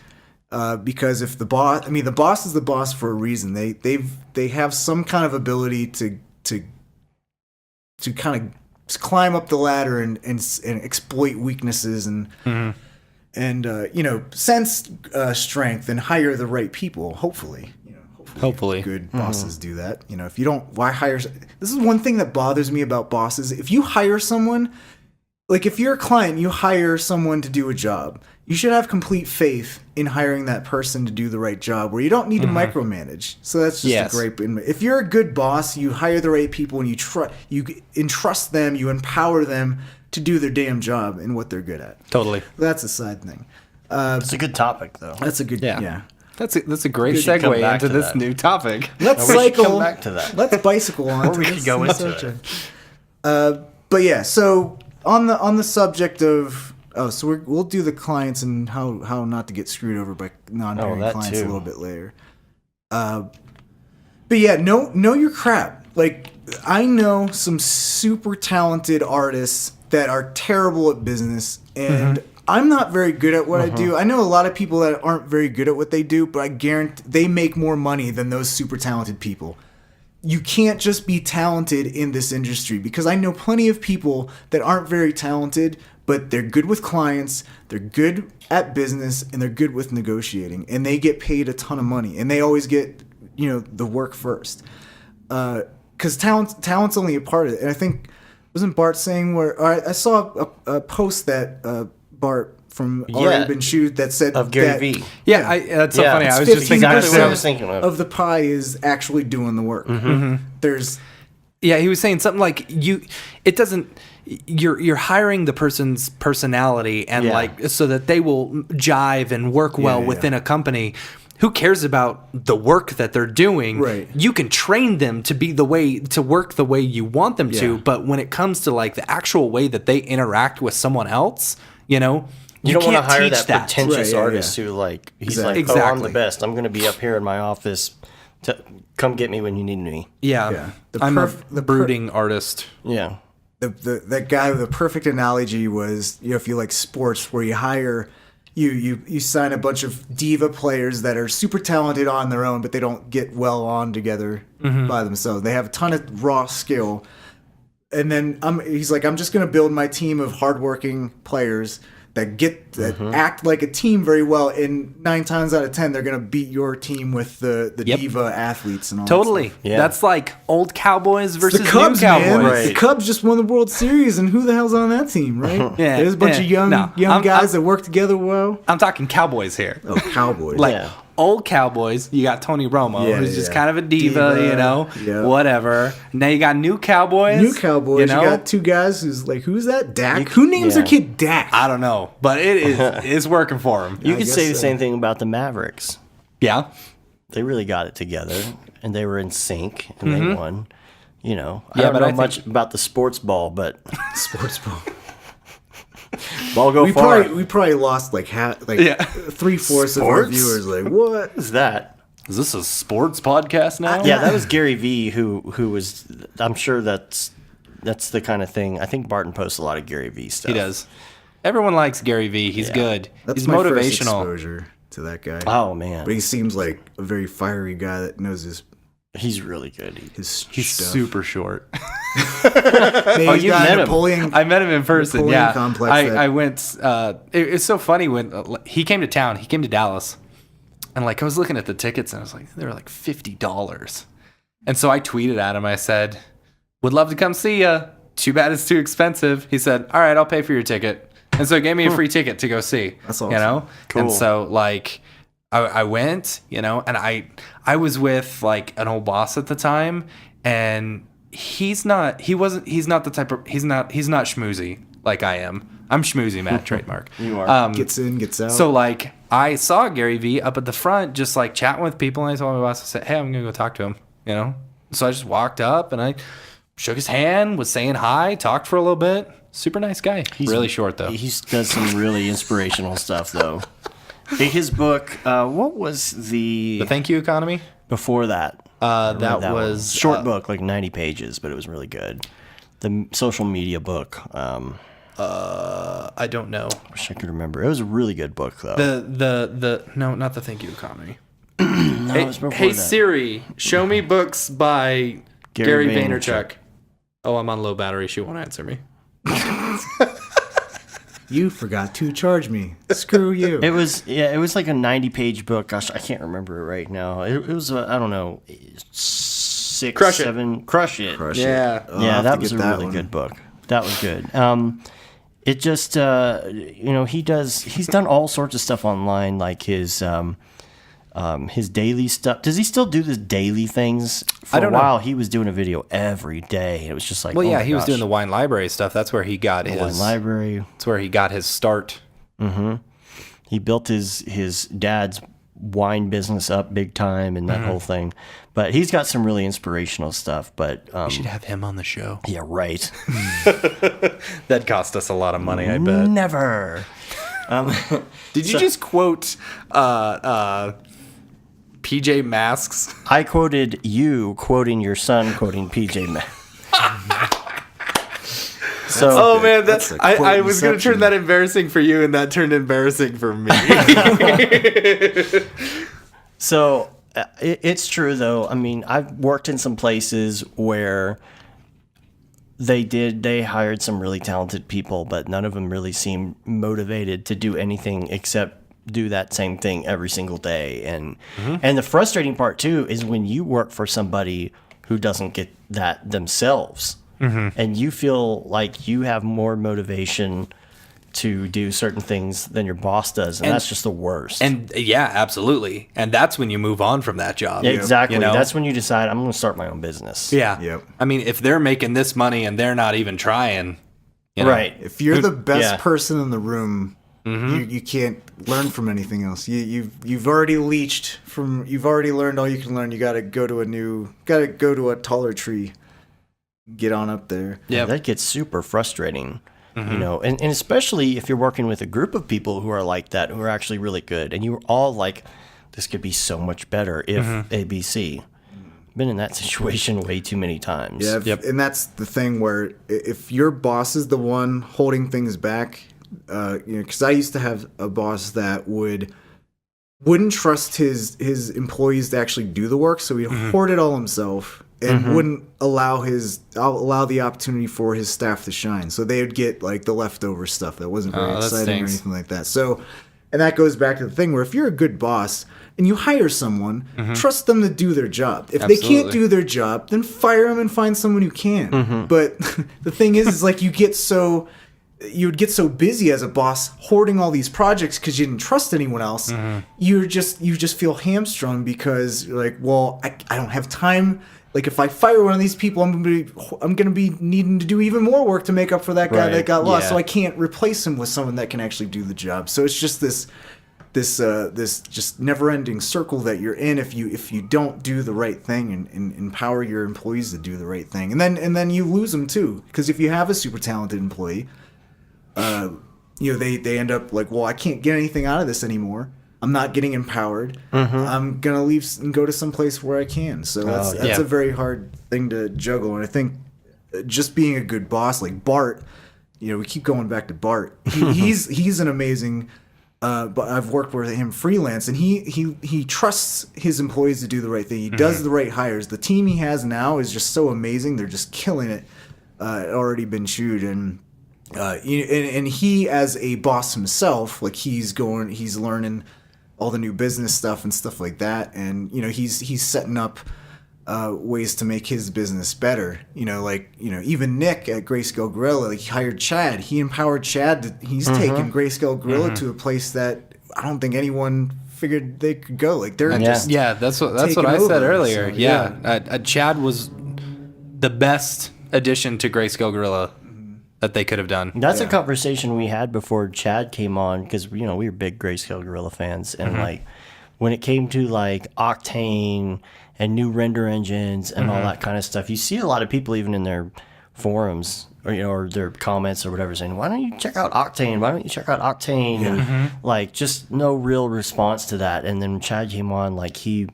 Because if the boss is the boss for a reason. They have some kind of ability to kind of climb up the ladder and exploit weaknesses and you know, sense strength and hire the right people. Hopefully, you know, hopefully good bosses do that. You know, if you don't, why hire? This is one thing that bothers me about bosses. If you hire someone, like if you're a client, you hire someone to do a job. You should have complete faith in hiring that person to do the right job, where you don't need to micromanage. So that's just a great. If you're a good boss, you hire the right people and you entrust them, you empower them to do their damn job and what they're good at. Totally. That's a side thing. It's a good topic, though. That's a good. Yeah. That's a great should come segue back into to this that. new topic. Let's We should cycle. come back to that. Let's bicycle on. Or we could go into it. But yeah, so on the subject of so we'll do the clients and how not to get screwed over by non-paying that clients too. a little bit later. But yeah, know your crap. Like, I know some super talented artists that are terrible at business, and I'm not very good at what I do. I know a lot of people that aren't very good at what they do, but I guarantee they make more money than those super talented people. You can't just be talented in this industry, because I know plenty of people that aren't very talented but they're good with clients, they're good at business, and they're good with negotiating, and they get paid a ton of money, and they always get, the work first. Because talent's only a part of it. And I think, wasn't Bart saying I saw a post that Bart from Already Been Chewed that said of Gary V. Yeah, that's so funny. I was just thinking exactly what I was thinking of the pie is actually doing the work. There's he was saying something like you're hiring the person's personality and so that they will jive and work well within a company. Who cares about the work that they're doing? Right. You can train them to work the way you want them to, but when it comes to like the actual way that they interact with someone else, you don't want to hire teach that pretentious artist who he's like, oh, I'm the best. I'm going to be up here in my office. Come get me when you need me. Yeah. I'm a brooding artist. Yeah. That guy with the perfect analogy was, if you like sports, where you hire, you sign a bunch of diva players that are super talented on their own, but they don't get well on together by themselves. They have a ton of raw skill. And then he's like, I'm just going to build my team of hardworking players that act like a team very well, and 9 times out of 10 they're gonna beat your team with the diva athletes and all. Totally, that yeah. That's like old Cowboys versus the Cubs, new Cowboys. Man. Right. The Cubs just won the World Series, and who the hell's on that team, right? Yeah, there's a bunch of young guys that work together well. I'm talking Cowboys here. Oh, Cowboys, Old Cowboys, you got Tony Romo, who's just kind of a diva, whatever. Now you got new Cowboys. You got 2 guys who's that? Dak? Who names their kid Dak? I don't know, but it's working for him. You could say the same thing about the Mavericks. Yeah. They really got it together, and they were in sync, and they won. I don't know much about the sports ball, but... Sports ball. Ball go far. We probably lost 3/4 of our viewers. Like, what is that? Is this a sports podcast now? Yeah, that was Gary V. Who was. I'm sure that's the kind of thing. I think Barton posts a lot of Gary V. stuff. He does. Everyone likes Gary V. He's good. He's my motivational. First exposure to that guy. Oh man, but he seems like a very fiery guy that knows his. He's really good. He's stuff. Super short. You met him. I met him in person. Napoleon complex I went. It's so funny when he came to town. He came to Dallas, and I was looking at the tickets, and I was like, they were like $50. And so I tweeted at him. I said, "Would love to come see you. Too bad it's too expensive." He said, "All right, I'll pay for your ticket." And so he gave me a free ticket to go see. That's awesome. Cool. And so I went, and I was with an old boss at the time, and he's not schmoozy like I am. I'm schmoozy, Matt, trademark. You are. Gets in, gets out. So I saw Gary V up at the front, just chatting with people, and I told my boss, I said, "Hey, I'm gonna go talk to him," So I just walked up and I shook his hand, was saying hi, talked for a little bit. Super nice guy. He's really short though. He does some really inspirational stuff though. His book, what was the Thank You Economy? Before that. That was short book, 90 pages, but it was really good. The social media book. I don't know. Wish I could remember. It was a really good book though. No, not the Thank You Economy. No, it was before hey that. Siri, show me books by Gary Vaynerchuk. Oh, I'm on low battery. She won't answer me. You forgot to charge me. Screw you. It was like a 90-page book. Gosh, I can't remember it right now. It was I don't know, 6, Crush 7. Crush It. Yeah. Yeah, that was a really good book. That was good. It just he's done all sorts of stuff online, like his daily stuff. Does he still do this daily things? For a while, he was doing a video every day. It was just like, he was doing the wine library stuff. That's where he got his wine library. That's where he got his start. Mm-hmm. He built his dad's wine business up big time and that whole thing. But he's got some really inspirational stuff. But we should have him on the show. Yeah, right. That'd cost us a lot of money, I bet. Never. Did you just quote PJ Masks? I quoted you quoting your son quoting PJ Masks. So, man, I was going to turn that embarrassing for you, and that turned embarrassing for me. So it's true, though. I mean, I've worked in some places where They hired some really talented people, but none of them really seemed motivated to do anything except do that same thing every single day. And the frustrating part too is when you work for somebody who doesn't get that themselves, and you feel like you have more motivation to do certain things than your boss does, and that's just the worst. And yeah, absolutely. And that's when you move on from that job. Exactly. You know? That's when you decide, I'm going to start my own business. Yeah. Yep. I mean, if they're making this money and they're not even trying, you know, Right. If you're the best Yeah. person in the room, you can't learn from anything else. You've already leached from. You've already learned all you can learn. You got to go to a taller tree, get on up there. Yeah. That gets super frustrating. You know, and especially if you're working with a group of people who are like that, who are actually really good, and you're all like, this could be so much better if ABC. Been in that situation way too many times. Yeah, and that's the thing where if your boss is the one holding things back, because I used to have a boss that wouldn't trust his employees to actually do the work, so he'd hoard it all himself and wouldn't allow the opportunity for his staff to shine. So they would get like the leftover stuff that wasn't very exciting or anything like that. So, and that goes back to the thing where if you're a good boss and you hire someone, trust them to do their job. If they can't do their job, then fire them and find someone who can. But the thing is like you would get so busy as a boss hoarding all these projects because you didn't trust anyone else. You just feel hamstrung because you're like, well, I don't have time. Like if I fire one of these people, I'm gonna be needing to do even more work to make up for that guy that got lost. So I can't replace him with someone that can actually do the job. So it's just this just never-ending circle that you're in if you don't do the right thing and empower your employees to do the right thing, and then you lose them too, because if you have a super talented employee, they end up like, well, I can't get anything out of this anymore. I'm not getting empowered. I'm gonna leave and go to some place where I can. So that's a very hard thing to juggle. And I think just being a good boss, like Bart, we keep going back to Bart. He's an amazing. But I've worked with him freelance, and he trusts his employees to do the right thing. He does the right hires. The team he has now is just so amazing. They're just killing it. Already been chewed, and he as a boss himself, like he's learning all the new business stuff and stuff like that, and he's setting up ways to make his business better. Even Nick at Grayscale Gorilla, like he hired Chad. He empowered Chad. He's taken Grayscale Gorilla to a place that I don't think anyone figured they could go. Like they're just that's what I said earlier. So, Chad was the best addition to Grayscale Gorilla that they could have done. That's a conversation we had before Chad came on, because we were big Grayscale Gorilla fans, and like when it came to like Octane and new render engines and all that kind of stuff, you see a lot of people even in their forums or their comments or whatever saying, why don't you check out Octane? Why don't you check out Octane? And like just no real response to that. And then Chad came on, like he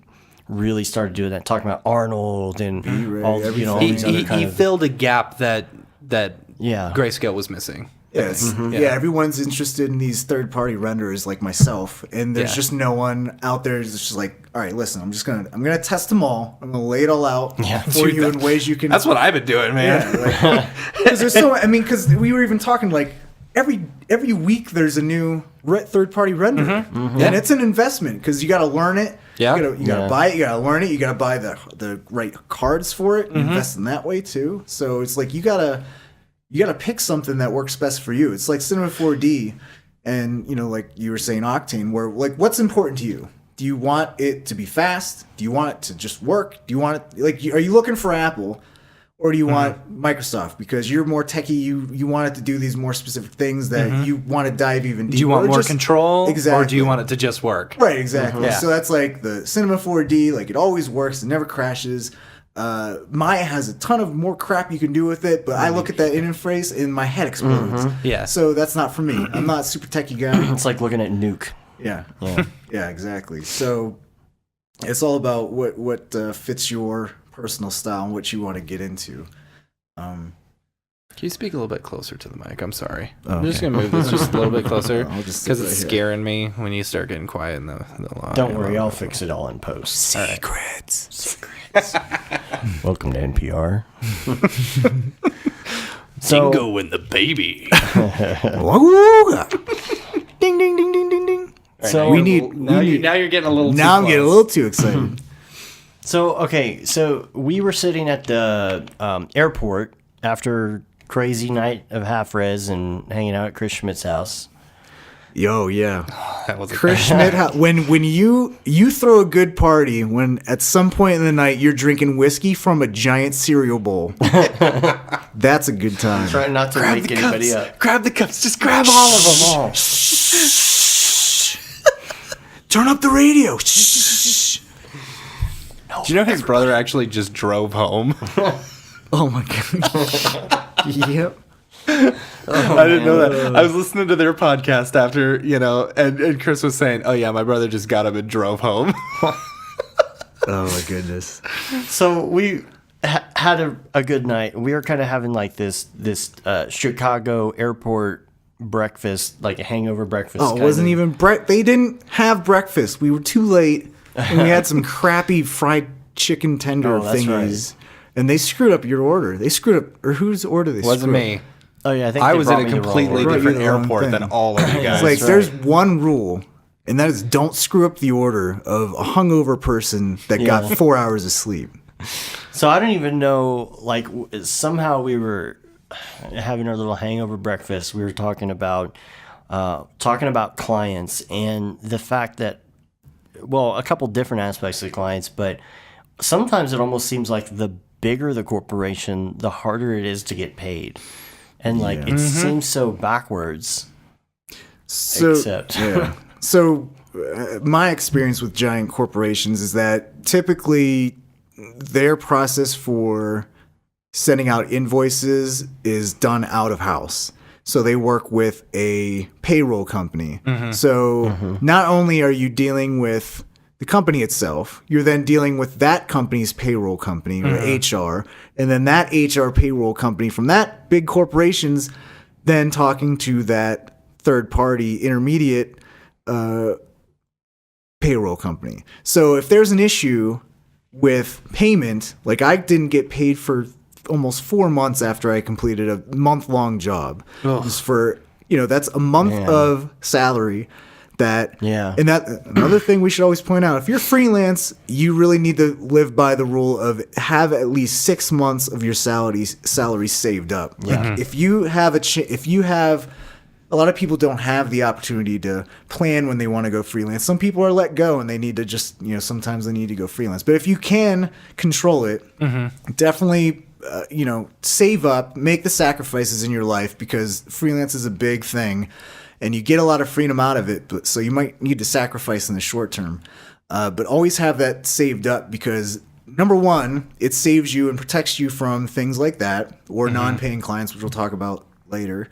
really started doing that, talking about Arnold and all these other kind he of... filled a gap that Grayscale was missing. Yes. Everyone's interested in these third-party renderers like myself, and there's just no one out there that's just like, all right, listen, I'm gonna test them all. I'm gonna lay it all out for you in ways you can. That's what I've been doing, man. Because there's so. I mean, because we were even talking like every week there's a new third-party renderer, and it's an investment because you got to learn it. Yeah. You gotta buy it. You gotta learn it. You gotta buy the right cards for it. Invest in that way too. So it's like you gotta pick something that works best for you. It's like Cinema 4D and, like you were saying, Octane, where, like, what's important to you? Do you want it to be fast? Do you want it to just work? Do you want it, like, are you looking for Apple? Or do you want Microsoft? Because you're more techie, you want it to do these more specific things that you want to dive even deeper. Do you want more control? Exactly. Or do you want it to just work? Right, exactly. Yeah. So that's like the Cinema 4D, like, it always works, it never crashes. Maya has a ton of more crap you can do with it, but I look at that interface and my head explodes. Yeah. So that's not for me. I'm not a super techie guy. It's like looking at Nuke. Yeah, exactly. So it's all about what fits your personal style and what you want to get into. Can you speak a little bit closer to the mic? I'm sorry. I'm just going to move this just a little bit closer because it's scaring me when you start getting quiet in the line. Don't worry, I'll fix it all in post. Secrets. Welcome to NPR. So, Dingo and the baby. Ding, ding, ding, ding, ding, ding. so We need. Now you're getting a little. Now too I'm getting a close. little too excited. So we were sitting at the airport after crazy night of half res and hanging out at Chris Schmidt's house. Yo, yeah. That was Chris Schmidt, when you throw a good party when at some point in the night you're drinking whiskey from a giant cereal bowl. That's a good time. Trying not to wake anybody up. Grab the cups. Just grab all of them. All. Turn up the radio. Do you know his brother actually just drove home? Oh my god. Yep. I didn't know that. I was listening to their podcast after, and Chris was saying, "Oh yeah, my brother just got up and drove home." Oh my goodness. So we had a good night. We were kind of having like this Chicago airport breakfast, like a hangover breakfast. Oh, it wasn't even they didn't have breakfast. We were too late. And we had some crappy fried chicken tender that's thingies. And they screwed up your order. They screwed up, or whose order they Wasn't screwed up? me. Oh yeah, I think I they was brought at a me the wrong completely order. different Brought you the wrong airport thing. than all of you guys. It's like right. there's one rule, and that is don't screw up the order of a hungover person that got 4 hours of sleep. So I don't even know. Like somehow we were having our little hangover breakfast. We were talking about clients and the fact that, well, a couple different aspects of clients, but sometimes it almost seems like the bigger the corporation, the harder it is to get paid. And like it seems so backwards. So, Except. yeah. So, my experience with giant corporations is that typically their process for sending out invoices is done out of house. So they work with a payroll company. So not only are you dealing with the company itself, you're then dealing with that company's payroll company or HR, and then that HR payroll company from that big corporation's then talking to that third party intermediate payroll company. So if there's an issue with payment, like I didn't get paid for almost 4 months after I completed a month-long job. Just for, that's a month of salary that, and that another thing we should always point out, if you're freelance, you really need to live by the rule of have at least 6 months of your salary saved up. Like if you have a lot of people don't have the opportunity to plan when they want to go freelance. Some people are let go and they need to just, sometimes they need to go freelance. But if you can control it, definitely, save up, make the sacrifices in your life because freelance is a big thing and you get a lot of freedom out of it. But so you might need to sacrifice in the short term. But always have that saved up because number one, it saves you and protects you from things like that or non-paying clients, which we'll talk about later.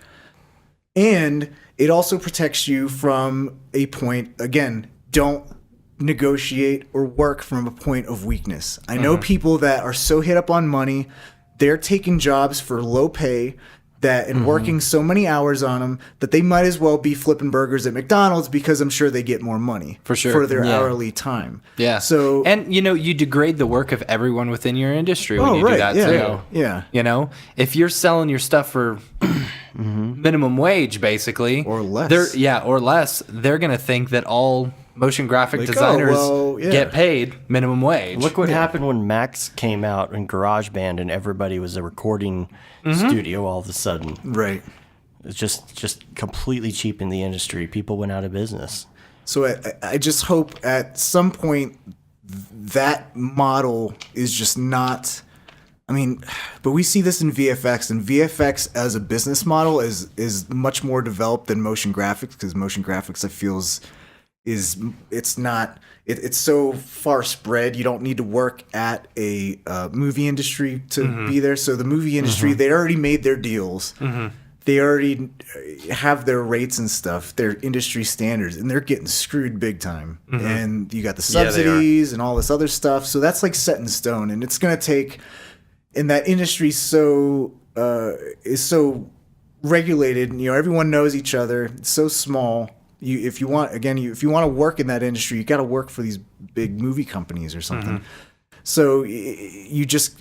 And it also protects you from a point, again, don't negotiate or work from a point of weakness. I know people that are so hit up on money, they're taking jobs for low pay and working so many hours on them that they might as well be flipping burgers at McDonald's because I'm sure they get more money for their hourly time. Yeah. So and you degrade the work of everyone within your industry when you do that too. Yeah. If you're selling your stuff for minimum wage basically or less. Or less, they're going to think that all motion graphic designers get paid minimum wage. Look what happened when Max came out in GarageBand and everybody was a recording studio all of a sudden. Right. It's just completely cheapened the industry. People went out of business. So I just hope at some point that model is just not... but we see this in VFX, and VFX as a business model is much more developed than motion graphics because motion graphics, I feel, it's so far spread. You don't need to work at a movie industry to be there. So the movie industry, they already made their deals. They already have their rates and stuff, their industry standards, and they're getting screwed big time. And you got the subsidies and all this other stuff. So that's like set in stone, and it's going to take. And that industry is so regulated. Everyone knows each other. It's so small. If you want to work in that industry, you got to work for these big movie companies or something. So you just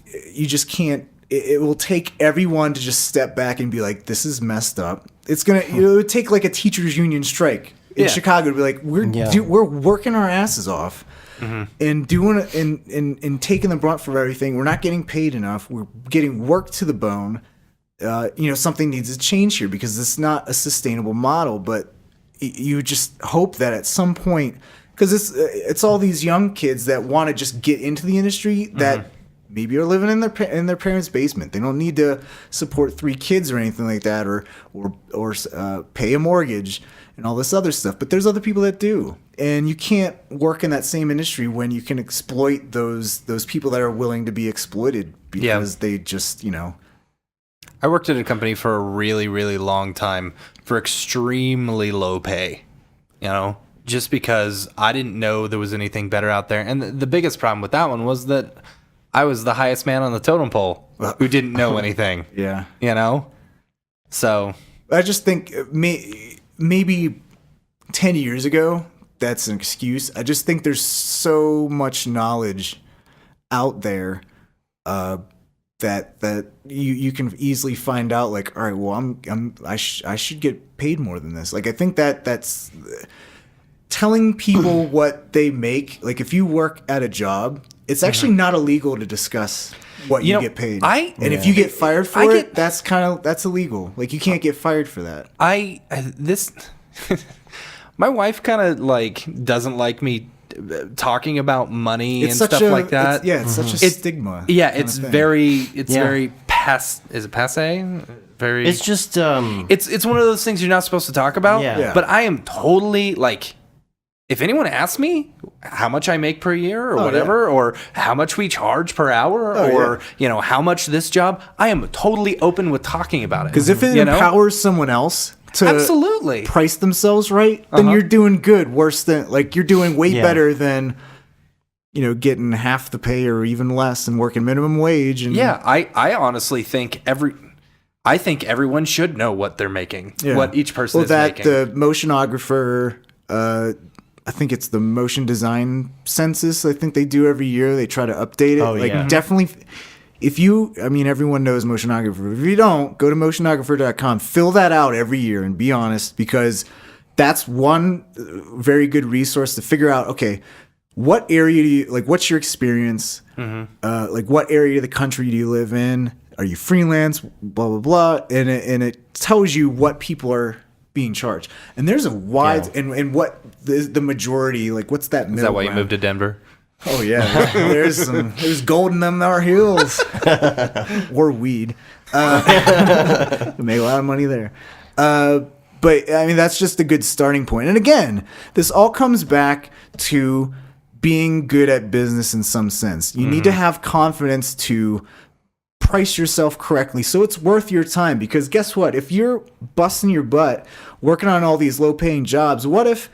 can't it will take everyone to just step back and be like, this is messed up. It's gonna it would take like a teachers union strike in Chicago to be like, we're working our asses off and doing and taking the brunt for everything. We're not getting paid enough. We're getting worked to the bone. Something needs to change here because it's not a sustainable model. But you just hope that at some point, because it's all these young kids that want to just get into the industry that maybe are living in their parents' basement. They don't need to support 3 kids or anything like that, or pay a mortgage and all this other stuff. But there's other people that do, and you can't work in that same industry when you can exploit those people that are willing to be exploited because they just I worked at a company for a really, really long time for extremely low pay, just because I didn't know there was anything better out there. And the biggest problem with that one was that I was the highest man on the totem pole who didn't know anything. So I just think maybe 10 years ago, that's an excuse. I just think there's so much knowledge out there that you can easily find out, like, all right, well, I should get paid more than this. Like, I think that's telling people what they make. Like, if you work at a job, it's actually not illegal to discuss what you get paid. If you get fired for it, that's illegal. Like, you can't get fired for that. My wife kind of doesn't like me talking about money and stuff like that. It's such a stigma. Yeah, it's very is it passe? Very. It's just it's one of those things you're not supposed to talk about. Yeah. But I am totally if anyone asks me how much I make per year or whatever, or how much we charge per hour, how much this job, I am totally open with talking about it. Because if it empowers someone else to absolutely price themselves right, then you're doing good. Worse than you're doing way better than getting half the pay or even less and working minimum wage. And I honestly think everyone should know what they're making, what each person is making. The motionographer. I think it's the motion design census. I think they do every year. They try to update it. Definitely, everyone knows motionographer. If you don't, go to motionographer.com, fill that out every year and be honest, because that's one very good resource to figure out, okay, what area do you, what's your experience? What area of the country do you live in? Are you freelance? Blah, blah, blah. And it tells you what people are being charged. And there's a wide and what the majority, what's that middle Is that why you ground? moved to Denver? Oh yeah, there's gold in them our hills, or weed. We make a lot of money there. But that's just a good starting point. And again, this all comes back to being good at business in some sense. You need to have confidence to price yourself correctly so it's worth your time, because guess what, if you're busting your butt working on all these low paying jobs, what if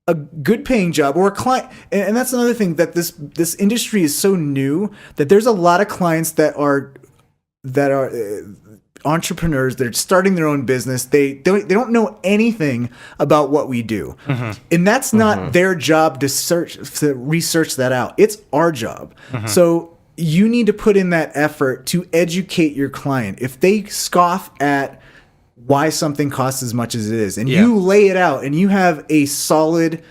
a good paying job or a client, and that's another thing, that this industry is so new that there's a lot of clients that are entrepreneurs. They're starting their own business. They don't know anything about what we do, and that's not their job to research that out. It's our job. So you need to put in that effort to educate your client. If they scoff at why something costs as much as it is, and you lay it out and you have a solid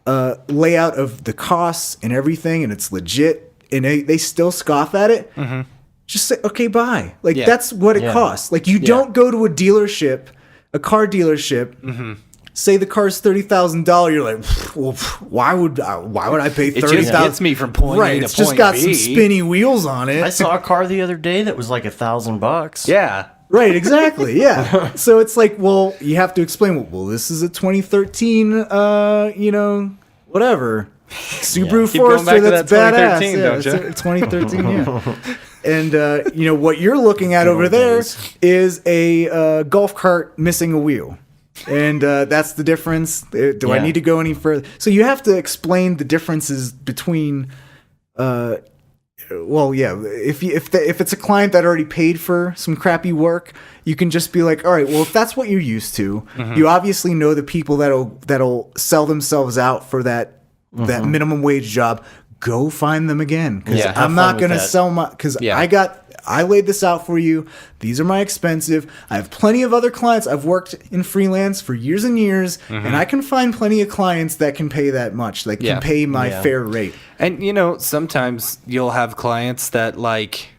layout of the costs and everything, and it's legit, and they still scoff at it, just say, okay, bye. That's what it costs. You don't go to a dealership, a car dealership, say the car's $30,000. You're like, well, why would I pay $30,000? It just gets me from point A to point B. It's just got some spinny wheels on it. I saw a car the other day that was like $1,000. Yeah. Right, exactly. Yeah. So it's well, you have to explain, well, this is a 2013, whatever. Subaru Forester that's badass. Yeah, it's 2013, yeah. And, what you're looking at over there is a golf cart missing a wheel. And that's the difference. Do I need to go any further? So you have to explain the differences between... if it's a client that already paid for some crappy work, you can just be like, all right, well, if that's what you're used to, you obviously know the people that'll sell themselves out for that minimum wage job. Go find them again, because I'm not going to sell my, because I laid this out for you. These are my expensive. I have plenty of other clients. I've worked in freelance for years and years, and I can find plenty of clients that can pay that much. Like, can pay my fair rate. And, sometimes you'll have clients that, like,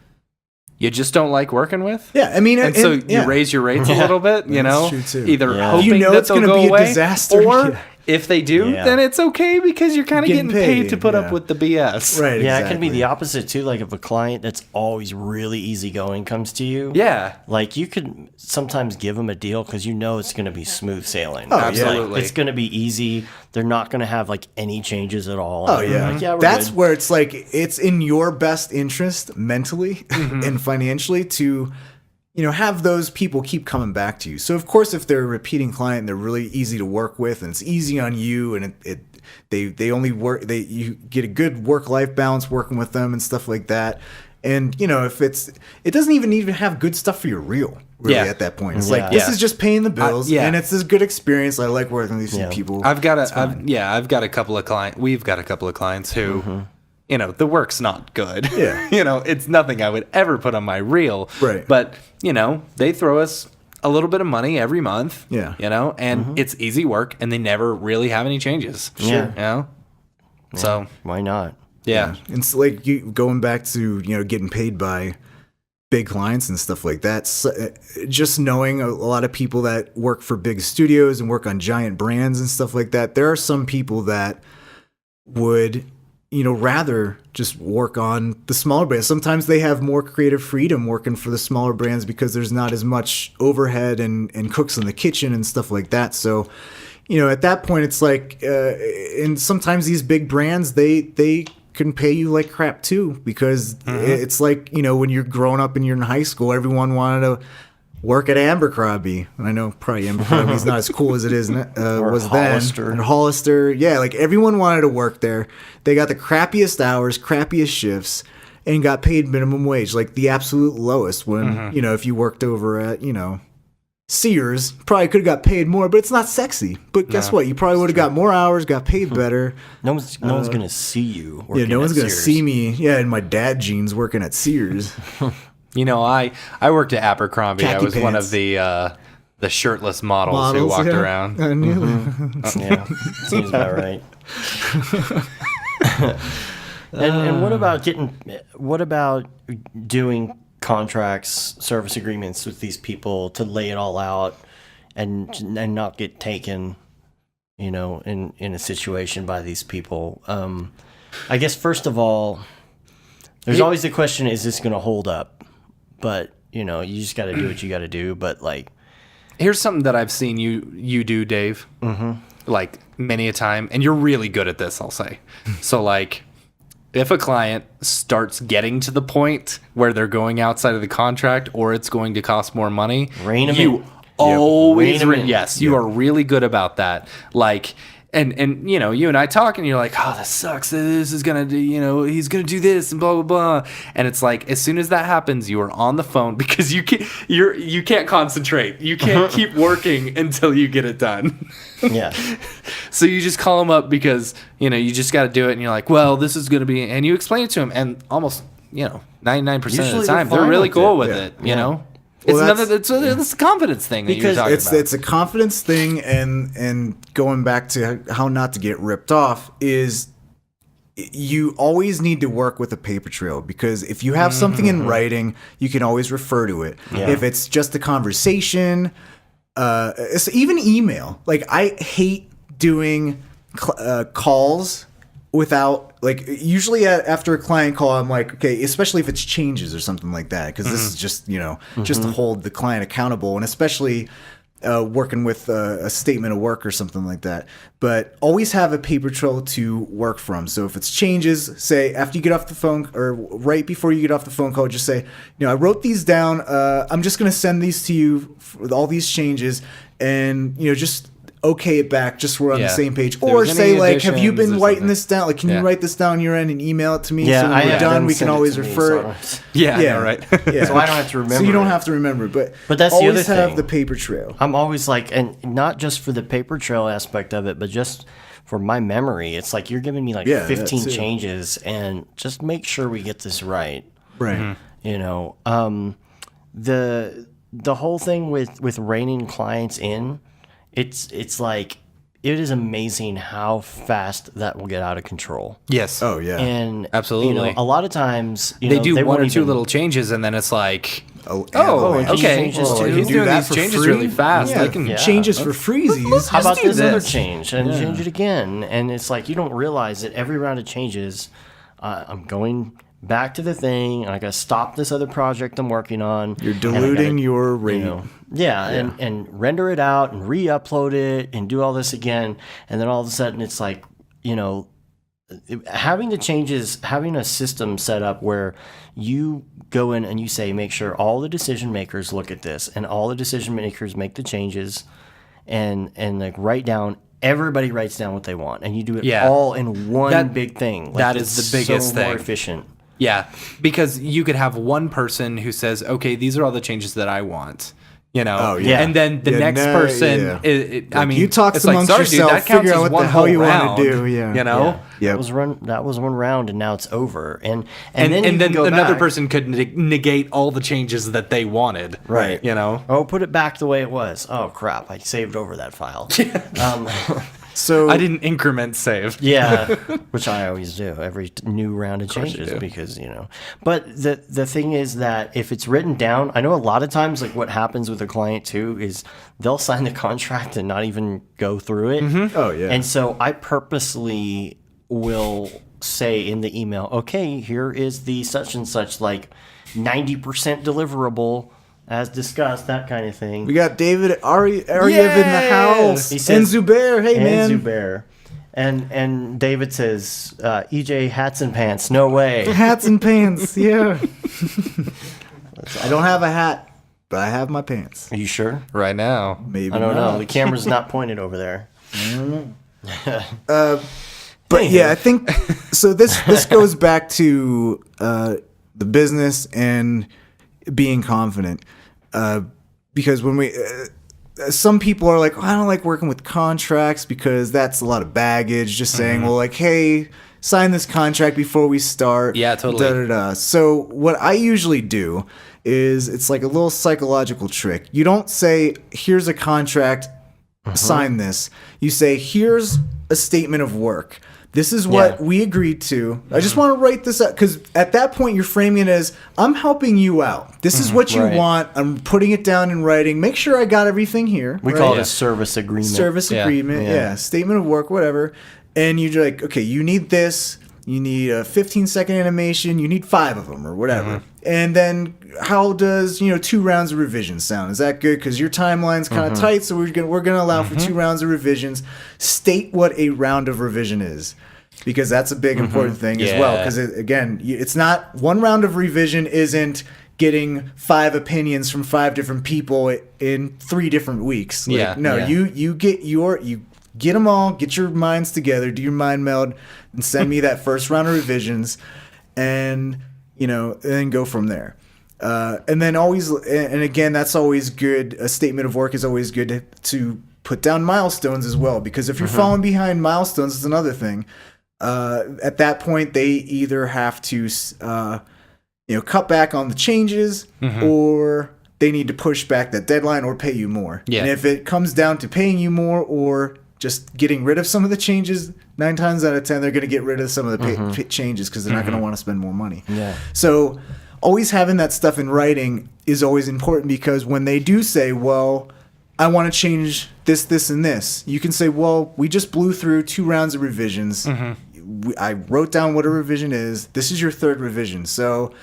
you just don't like working with. Yeah, I mean, and so you raise your rates a little bit, That's true too. either hoping that it's they'll going to go be away, a disaster. or if they do, then it's okay because you're kind of getting paid to put up with the BS. Right, Yeah, exactly. it can be the opposite too. Like if a client that's always really easygoing comes to you, like you could sometimes give them a deal because it's going to be smooth sailing. Oh, absolutely. Like, it's going to be easy. They're not going to have like any changes at all. Oh yeah, like, we're that's good. where it's like it's in your best interest mentally and financially to have those people keep coming back to you. So of course, if they're a repeating client, they're really easy to work with, and it's easy on you, and they only work. You get a good work-life balance working with them and stuff like that. And if it doesn't even need to have good stuff for your reel. Really, at that point, it's like this is just paying the bills, and it's a good experience. I like working with these people. I've got a couple of clients. We've got a couple of clients who. The work's not good. Yeah. It's nothing I would ever put on my reel. Right. But, they throw us a little bit of money every month. Yeah. And it's easy work, and they never really have any changes. Sure. So. Why not? Yeah. It's like going back to, getting paid by big clients and stuff like that. So, just knowing a lot of people that work for big studios and work on giant brands and stuff like that, there are some people that would rather just work on the smaller brands. Sometimes they have more creative freedom working for the smaller brands because there's not as much overhead and cooks in the kitchen and stuff like that. So, at that point, it's like, and sometimes these big brands, they can pay you like crap too, because it's like, when you're growing up and you're in high school, everyone wanted to work at Abercrombie. And I know probably Abercrombie's not as cool as it is was Hollister. then. And Hollister. Yeah, like everyone wanted to work there. They got the crappiest hours, crappiest shifts, and got paid minimum wage, like the absolute lowest when, if you worked over at, Sears, probably could have got paid more, but it's not sexy. But guess what? You probably would have got more hours, got paid better. No one's going to see you. No one's going to Sears. see me. Yeah, in my dad jeans working at Sears. I worked at Abercrombie. Khaki I was one pants. of the shirtless models who walked around. I knew that. Yeah, seems about right. And what about doing contracts, service agreements with these people to lay it all out and not get taken, in a situation by these people? I guess first of all, there's always the question: is this going to hold up? But you just got to do what you got to do. But like, here's something that I've seen you do, Dave. Like many a time, and you're really good at this, I'll say. So like, if a client starts getting to the point where they're going outside of the contract, or it's going to cost more money, rein 'em you in. always Rein 'em in. yes, you are really good about that. Like. And you and I talk, and you're like, oh, this sucks. This is gonna do, he's gonna do this and blah blah blah. And it's like, as soon as that happens, you are on the phone because you can't concentrate. You can't keep working until you get it done. Yeah. So you just call them up because you just got to do it, and you're like, well, this is gonna be, and you explain it to them, and almost 99% of Usually the time they're they're fine really with cool it. with Yeah. it. Yeah. It's Well, it's a confidence thing that you're Because talking It's about. a confidence thing, and going back to how not to get ripped off is you always need to work with a paper trail, because if you have something in writing, you can always refer to it. Yeah. If it's just a conversation, it's even email. Like I hate doing calls without, like, usually after a client call, I'm like, okay, especially if it's changes or something like that, because this is just just to hold the client accountable, and especially working with a statement of work or something like that. But always have a paper trail to work from. So if it's changes, say after you get off the phone or right before you get off the phone call, just say, I wrote these down. I'm just going to send these to you with all these changes, and just okay it back, just so we're on the same page. Or say, like, have you been writing this down? Like, can you write this down on your end and email it to me? Yeah, so when we're done, we can always refer it. right. Yeah. So I don't have to remember. So you don't it. have to remember, but that's the other always have thing. the paper trail. I'm always like, and not just for the paper trail aspect of it, but just for my memory. It's like you're giving me like Yeah, 15 that too. changes, and just make sure we get this right. Right. You know, the whole thing with reining clients in, it's like, it is amazing how fast that will get out of control. Yes. Oh yeah. And Absolutely. you know, a lot of times They do one won't or two even- little changes, and then it's like, Oh, and can you okay, change this too? he's Do doing that these for changes free? really fast. Yeah, I can changes for freezies. How about do this other this. change and change it again? And it's like, you don't realize that every round of changes, I'm going back to the thing, and I got to stop this other project I'm working on. You're and I diluting gotta, your rate. you know, and render it out and re-upload it and do all this again, and then all of a sudden it's like, you know, having the changes, having a system set up where you go in and you say, make sure all the decision makers look at this, and all the decision makers make the changes, and like write down. Everybody writes down what they want, and you do it all in one big thing. Like, that is it's the biggest so thing. more efficient. Yeah, because you could have one person who says, "Okay, these are all the changes that I want," you know. Oh, yeah. And then the Yeah, next no, person, yeah. I mean, you talk it's like, amongst sorry, yourself, dude, that counts figure out as what one the hell whole you round, want to do. Yeah. you know. Yeah. Yep. That was one round, and now it's over. And And then you then can go another back. person could negate all the changes that they wanted. Right. You know. Oh, put it back the way it was. Oh crap! I saved over that file. So I didn't increment save. Yeah, which I always do every new round of course you changes do. because, you know. But the thing is that if it's written down, I know a lot of times, like, what happens with a client too is they'll sign the contract and not even go through it. Oh, yeah. And so I purposely will say in the email, okay, here is the such and such, like 90% deliverable. As discussed, that kind of thing. we got David Ariev in the house. He And says- Zubair. Hey, man. And Zubair. And David says, EJ hats and pants, no way. Hats and pants. Yeah. I don't have a hat, but I have my pants. Are you sure? Right now. Maybe I don't not. know. The camera's not pointed over there. But yeah, I think so. This goes back to the business and being confident, because when we some people are like, oh, I don't like working with contracts because that's a lot of baggage. Just saying, well, like, hey, sign this contract before we start. Yeah, totally. Da, da, da. So what I usually do is it's like a little psychological trick. You don't say, here's a contract, sign this. You say, here's a statement of work. This is what we agreed to. I just want to write this up because at that point you're framing it as I'm helping you out. This is what you Right. want. I'm putting it down in writing. Make sure I got everything here. We right? call it a service agreement. Service Yeah. agreement, yeah. Statement of work, whatever. And you're like, okay, you need this. You need a 15-second animation. You need 5 of them or whatever. And then how does 2 rounds of revisions sound? Is that good? Because your timeline's kind of tight, so we're gonna allow for 2 rounds of revisions. State what a round of revision is. Because that's a big important thing as well. Yeah. Because again, it's not 1 round of revision isn't getting 5 opinions from 5 different people in 3 different weeks. Like, Yeah. no, Yeah. you get them all, get your minds together, do your mind meld, and send me that first round of revisions, and then go from there. And then always, and again, that's always good. A statement of work is always good to put down milestones as well, because if you're falling behind milestones, it's another thing. At that point, they either have to, cut back on the changes, or they need to push back that deadline or pay you more. Yeah. And if it comes down to paying you more or just getting rid of some of the changes, 9 times out of 10, they're going to get rid of some of the changes because they're not going to want to spend more money. Yeah. So always having that stuff in writing is always important, because when they do say, well, I want to change this, and this, you can say, well, we just blew through 2 rounds of revisions. I wrote down what a revision is. This is your 3rd revision. So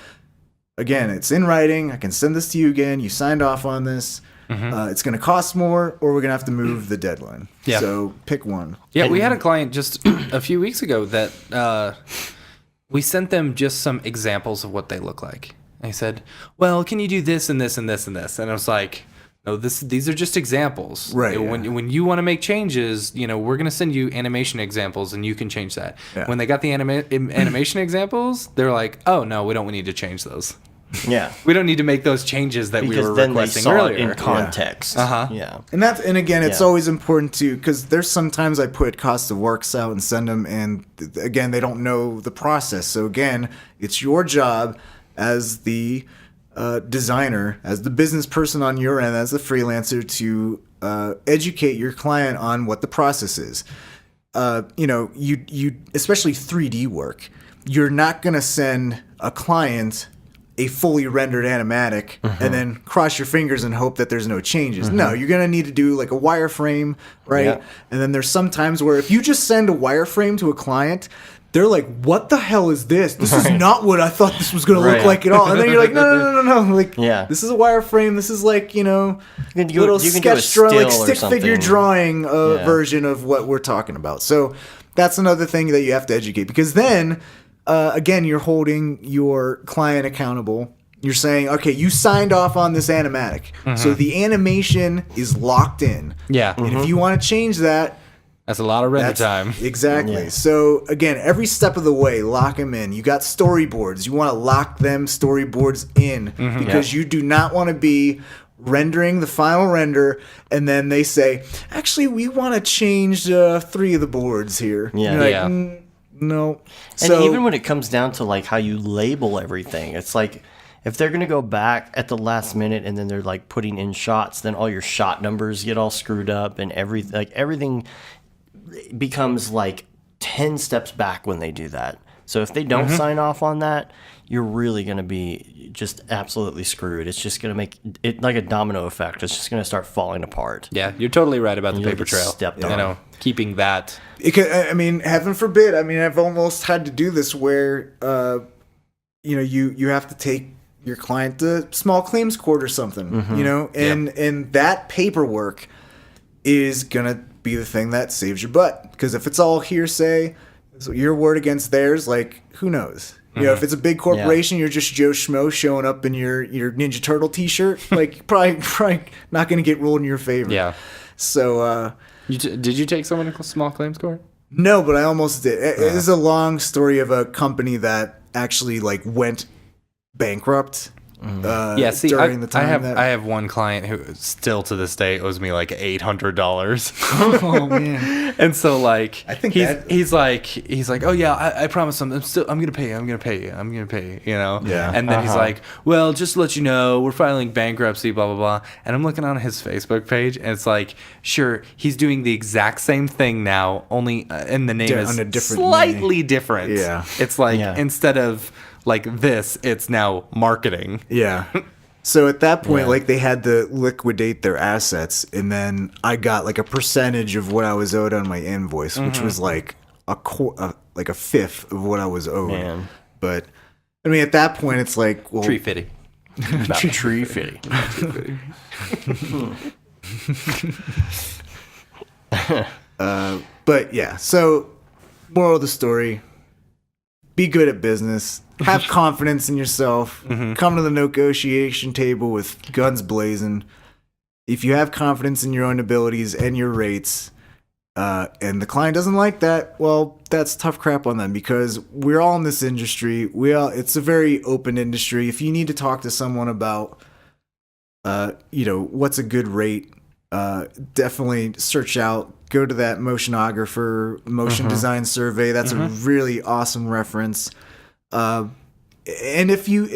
again, it's in writing. I can send this to you again. You signed off on this. It's going to cost more, or we're going to have to move the deadline. Yeah. So pick one. Yeah, we had a client just a few weeks ago that we sent them just some examples of what they look like. And he said, well, can you do this and this and this and this? And I was like, no, these are just examples. Right, When you want to make changes, we're going to send you animation examples and you can change that. Yeah. When they got the animation examples, they're like, oh, no, we don't need to change those. Yeah. We don't need to make those changes that we Because were then they requesting saw earlier. it in context. Uh-huh. Yeah. And again, it's Yeah. always important to, because there's sometimes I put cost of works out and send them, and again, they don't know the process. So again, it's your job as the designer, as the business person on your end, as the freelancer, to educate your client on what the process is. You especially 3D work, you're not going to send a client a fully rendered animatic and then cross your fingers and hope that there's no changes. No, you're going to need to do like a wireframe, right? Yeah. And then there's some times where if you just send a wireframe to a client, they're like, what the hell is this? This is not what I thought this was going to look like at all. And then you're like, no. Like, this is a wireframe. This is like, little sketch drawing, like stick figure drawing version of what we're talking about. So that's another thing that you have to educate, because then, again, you're holding your client accountable. You're saying, okay, you signed off on this animatic. So the animation is locked in. Yeah. And if you want to change that, that's a lot of render time. Exactly. Yeah. So again, every step of the way, lock them in. You got storyboards. You want to lock them storyboards in because you do not want to be rendering the final render and then they say, actually, we want to change 3 of the boards here. Yeah. You're like, no. And even when it comes down to like how you label everything, it's like if they're going to go back at the last minute and then they're like putting in shots, then all your shot numbers get all screwed up and everything becomes like 10 steps back when they do that. So if they don't sign off on that, you're really going to be just absolutely screwed. It's just going to make it like a domino effect. It's just going to start falling apart. Yeah, you're totally right about the You'll paper get trail. stepped on. Keeping that. Heaven forbid. I've almost had to do this where, you have to take your client to small claims court or something, and that paperwork is going to be the thing that saves your butt. Because if it's all hearsay, so your word against theirs, like, who knows? If it's a big corporation, you're just Joe Schmo showing up in your Ninja Turtle t-shirt, like, probably not going to get ruled in your favor. Yeah. So, did you take someone to small claims court? No, but I almost did. It is a long story of a company that actually like went bankrupt. During the time I have one client who still to this day owes me like $800. Oh man! And so like I think he's like, oh yeah, I promise I'm gonna pay you. Yeah. And then he's like, well, just to let you know, we're filing bankruptcy, blah blah blah. And I'm looking on his Facebook page, and it's like, sure, he's doing the exact same thing now, only and the name is on a different slightly different. Yeah. It's like instead of like this, it's now marketing. Yeah. So at that point, like they had to liquidate their assets, and then I got like a percentage of what I was owed on my invoice, which was like a fifth of what I was owed. Man. But at that point, it's like, well, Tree fitty. Tree fitty. But yeah. So moral of the story: be good at business. Have confidence in yourself. Come to the negotiation table with guns blazing. If you have confidence in your own abilities and your rates, and the client doesn't like that, well, that's tough crap on them, because we're all in this industry. It's a very open industry. If you need to talk to someone about, what's a good rate, definitely search out. Go to that motionographer motion design survey. That's a really awesome reference. And if you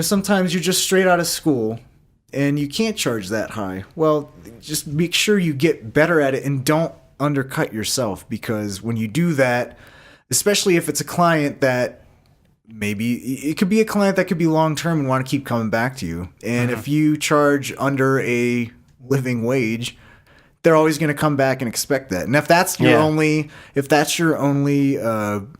sometimes you're just straight out of school and you can't charge that high, well, just make sure you get better at it and don't undercut yourself, because when you do that, especially if it's a client that maybe it could be a client that could be long-term and want to keep coming back to you. And if you charge under a living wage, they're always going to come back and expect that. And if that's your only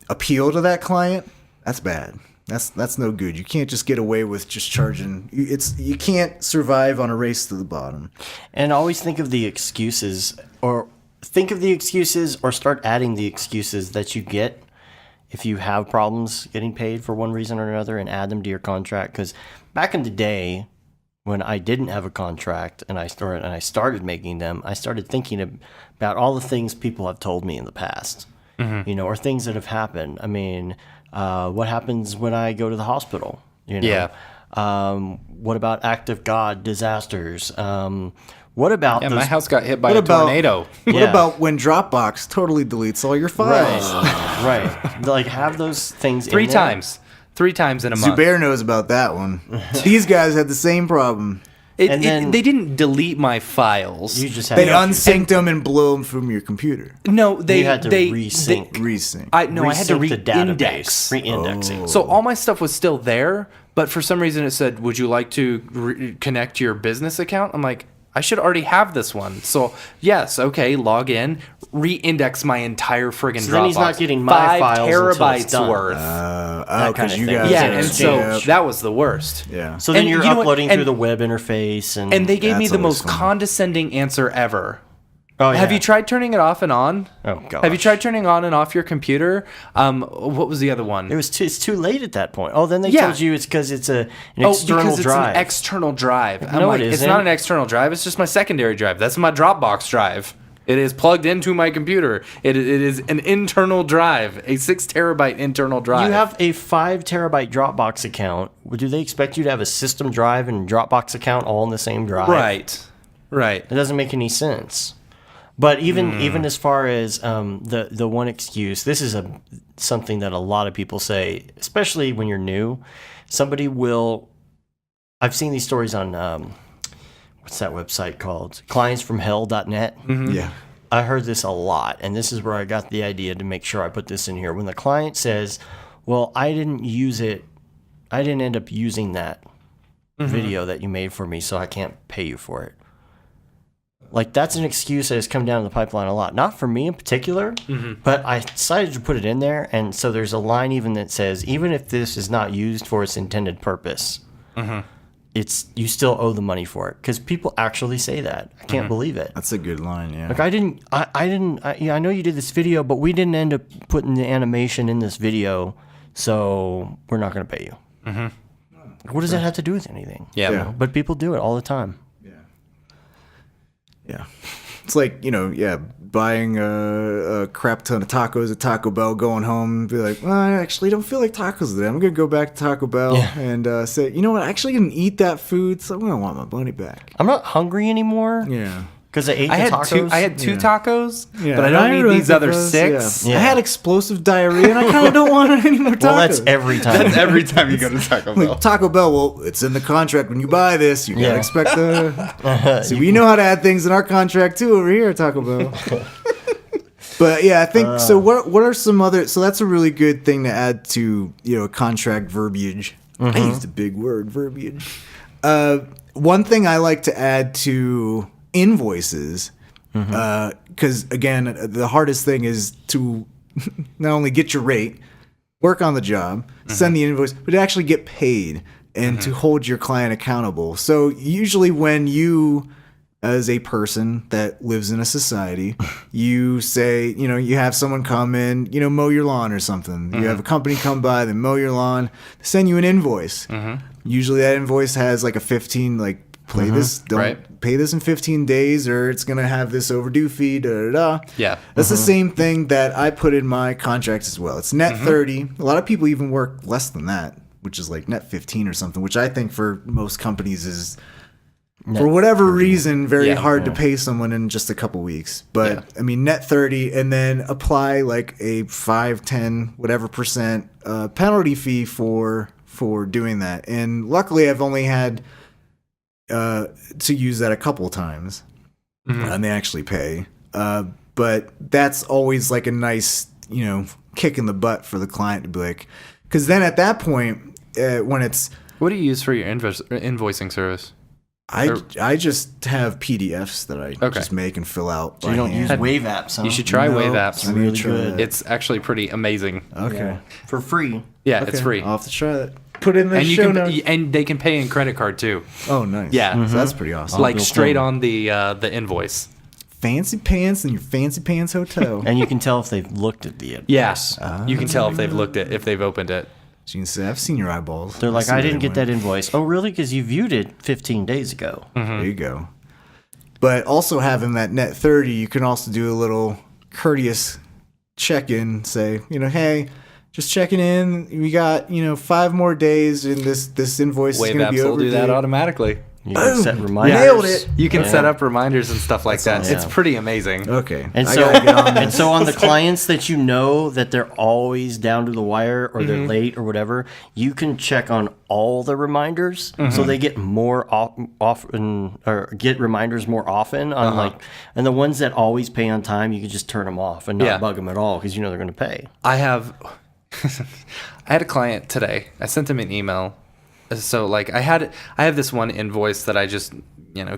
appeal to that client, that's bad. That's no good. You can't just get away with just charging. You can't survive on a race to the bottom. And always think of the excuses, or start adding the excuses that you get if you have problems getting paid for one reason or another, and add them to your contract. Because back in the day, when I didn't have a contract and I started making them, I started thinking about all the things people have told me in the past, or things that have happened. What happens when I go to the hospital? What about act of God disasters? What about my house got hit by a tornado? What about when Dropbox totally deletes all your files? Right. Like, have those things Three in there. times. 3 times in a month. Zubair knows about that one. These guys had the same problem. And then- They didn't delete my files. You just had They to unsynced them and blew them from your computer. No, they you had to they resync. Resync. I had to Resync the database. re-index. Re-indexing. So all my stuff was still there, but for some reason it said, "Would you like to connect your business account?" I'm like, I should already have this one. So yes, okay, log in, re-index my entire friggin' So Dropbox. then he's not getting my 5 files until it's terabytes done. worth. kind because of you thing. guys. Yeah, are- and so yeah. that was the worst. Yeah. So then And you're you know what? uploading And- through the web interface, and And they gave me That's the always most fun. condescending answer ever. oh, yeah. Have you tried turning it off and on? Oh god. Have you tried turning on and off your computer? What was the other one? It's too late at that point. Oh, then they Yeah. told you it's because it's an external because drive. it's an external drive. I'm No, like, it it's isn't. not an external drive. It's just my secondary drive. That's my Dropbox drive. It is plugged into my computer. It is an internal drive, a 6 terabyte internal drive. You have a 5 terabyte Dropbox account. Do they expect you to have a system drive and Dropbox account all in the same drive? right. It doesn't make any sense. But even as far as the one excuse, this is something that a lot of people say, especially when you're new. Somebody will. I've seen these stories on what's that website called? Clientsfromhell.net. Yeah. I heard this a lot, and this is where I got the idea to make sure I put this in here. When the client says, "Well, I didn't use it. I didn't end up using that video that you made for me, so I can't pay you for it." Like, that's an excuse that has come down the pipeline a lot. Not for me in particular, but I decided to put it in there. And so there's a line even that says, even if this is not used for its intended purpose, you still owe the money for it. Because people actually say that. I can't believe it. That's a good line. Yeah. Like, I know you did this video, but we didn't end up putting the animation in this video, so we're not going to pay you. What does that have to do with anything? Yeah. You know? But people do it all the time. Yeah. It's like, buying a crap ton of tacos at Taco Bell, going home and be like, well, I actually don't feel like tacos today. I'm going to go back to Taco Bell and say, you know what? I actually didn't eat that food, so I'm going to want my money back. I'm not hungry anymore. Yeah. Because I ate the I had tacos. two tacos, Yeah, but I and don't need really these think other those- 6. I had explosive diarrhea, and I kind of don't want any more tacos. Well, that's every time. Every time you go to Taco Bell. Like, Taco Bell, well, it's in the contract when you buy this. You Yeah. gotta expect the. See, we know how to add things in our contract too over here at Taco Bell. But yeah, I think so. What are some other? So that's a really good thing to add to contract verbiage. I used a big word, verbiage. One thing I like to add to invoices, because again, the hardest thing is to not only get your rate, work on the job, send the invoice, but to actually get paid and to hold your client accountable. So usually when you, as a person that lives in a society, you say, you have someone come in, mow your lawn or something. You have a company come by, they mow your lawn, send you an invoice. Usually that invoice has like a 15, like, pay this in 15 days or it's going to have this overdue fee, da-da-da. Yeah. That's the same thing that I put in my contracts as well. It's net 30. A lot of people even work less than that, which is like net 15 or something, which I think for most companies is, for whatever reason, very hard to pay someone in just a couple weeks. But I mean, net 30 and then apply like a 5, 10, whatever percent penalty fee for doing that. And luckily I've only had to use that a couple times, and they actually pay. But that's always like a nice, kick in the butt for the client to be like, because then at that point, when it's, What do you use for your invoicing service? I just have PDFs that I just make and fill out. So you don't use Wave apps, huh? You should try No, Wave apps. I need to try that. It's actually pretty amazing. Okay. For free. Yeah, it's free. I'll have to try that. Put it in the And you show can notes. and they can pay in credit card too. Oh, nice. Yeah. So that's pretty awesome. Like built straight in. on the invoice. Fancy pants in your fancy pants hotel. And you can tell if they've looked at the Yes. You can tell if they've looked at if they've opened it. So you can say, I've seen your eyeballs. They're like, see I where didn't they get that invoice. Oh, really? Because you viewed it 15 days ago. There you go. But also having that net 30, you can also do a little courteous check-in. Say, hey, just checking in. We got, 5 more days and this invoice is Wave going to be apps will overdue. do that automatically. You can set reminders. Nailed it. You can set up reminders and stuff like that. awesome. It's pretty amazing. Okay. And I so, gotta get on and so on the clients that you know that they're always down to the wire or they're late or whatever, you can check on all the reminders so they get more often or get reminders more often on like, and the ones that always pay on time, you can just turn them off and not bug them at all because you know they're going to pay. I had a client today. I sent him an email. So like I have this one invoice that I just,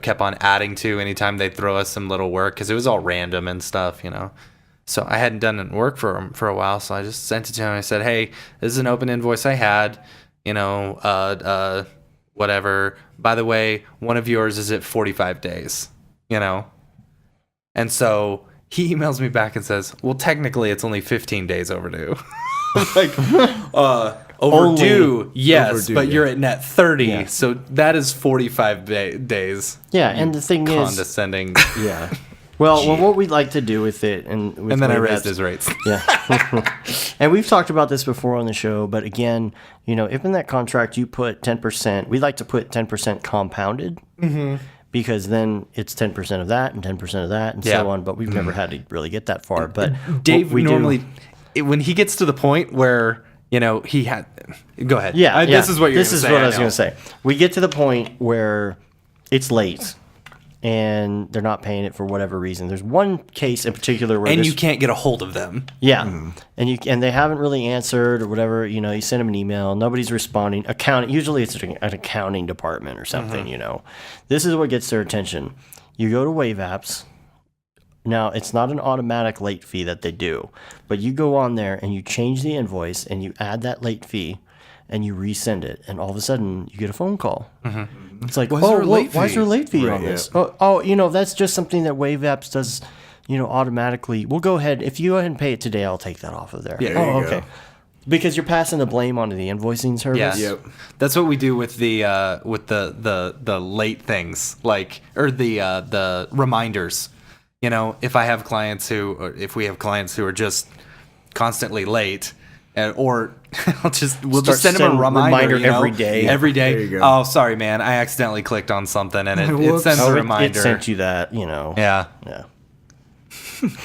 kept on adding to anytime they throw us some little work because it was all random and stuff, So I hadn't done any work for him for a while, so I just sent it to him. I said, "Hey, this is an open invoice I had, whatever. By the way, one of yours is at 45 days, And so he emails me back and says, "Well, technically it's only 15 days overdue." Like, overdue, yes, overdue, but yeah. you're at net 30, so that is 45 days. Yeah, and the thing is, Condescending. yeah. Well, what we'd like to do with it, and And then I Wave raised apps- his rates. Yeah. And we've talked about this before on the show, but again, if in that contract you put 10%, we like to put 10% compounded because then it's 10% of that and 10% of that and Yeah. so on. But we've never had to really get that far. But Dave what we normally, when he gets to the point where, he had. Go ahead. Yeah, This is what you're This gonna is say, what I I was know. going to say. We get to the point where it's late. And they're not paying it for whatever reason. There's one case in particular where And this- you can't get a hold of them. Yeah, and they haven't really answered or whatever. You send them an email, nobody's responding. Usually it's an accounting department or something. This is what gets their attention. You go to Wave Apps. Now it's not an automatic late fee that they do, but you go on there and you change the invoice and you add that late fee, and you resend it, and all of a sudden you get a phone call. It's like, Why is there a late why is there a fee?" late fee Right, on this? yeah. That's just something that Wave Apps does, automatically. We'll go ahead. If you go ahead and pay it today, I'll take that off of there. Yeah, there you okay. go. Because you're passing the blame onto the invoicing service. Yeah, Yep. That's what we do with the late things, or the reminders. If I have clients or if we have clients who are just constantly late, or we'll Start just send them a send reminder every day. Every day. There you go. Oh, sorry, man, I accidentally clicked on something, and it Whoops. sends a It reminder. sent you that. Yeah. Yeah.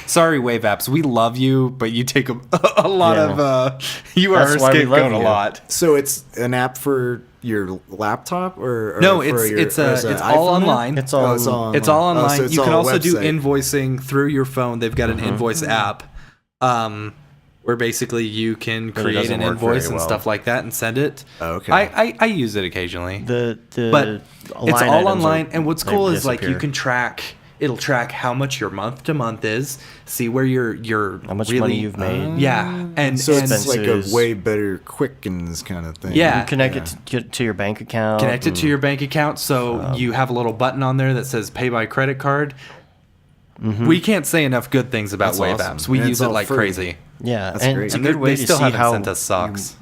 Sorry, Wave Apps. We love you, but you take a lot Yeah. of. You are That's our why we love scapegoat a you. lot. So it's an app for your laptop or No, for it's or is it all iPhone app? online. It's all. It's all It's all online. so it's You can all also do website. invoicing through your phone. They've got an invoice app, where basically you can create doesn't an work invoice very and well. stuff like that and send it. Oh, okay. I use it occasionally, the but it's line all items online. are- And what's they cool is like you disappear. can track. It'll track how much your month to month is. See where you're How much really, money you've made. Yeah, and So it's like a expenses. way better Quickens kind of thing. Yeah. You connect it to your bank account. connect it to your bank account, so you have a little button on there that says pay by credit card. We can't say enough good things about That's Wave awesome. Apps. We And use it's it all like free. crazy. Yeah, That's and great. it's a And good way they to still see haven't how. sent us socks.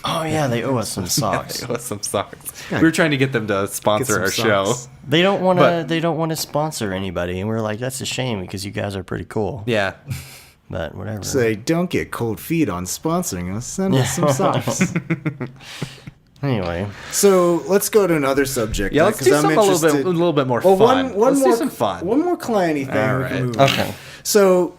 Oh yeah, they owe us some socks. They owe us some socks. We were trying to get them to sponsor some our show. socks. They don't want to. But- They don't want to sponsor anybody, and we're like, that's a shame because you guys are pretty cool. Yeah. But whatever. Say, don't get cold feet on sponsoring us. Send us some socks. Anyway, So let's go to another subject. Yeah, let's do 'cause I'm something a interested- little bit more Well, fun. one Let's more do some fun. One more clienty thing. All we can right. move on. okay. So,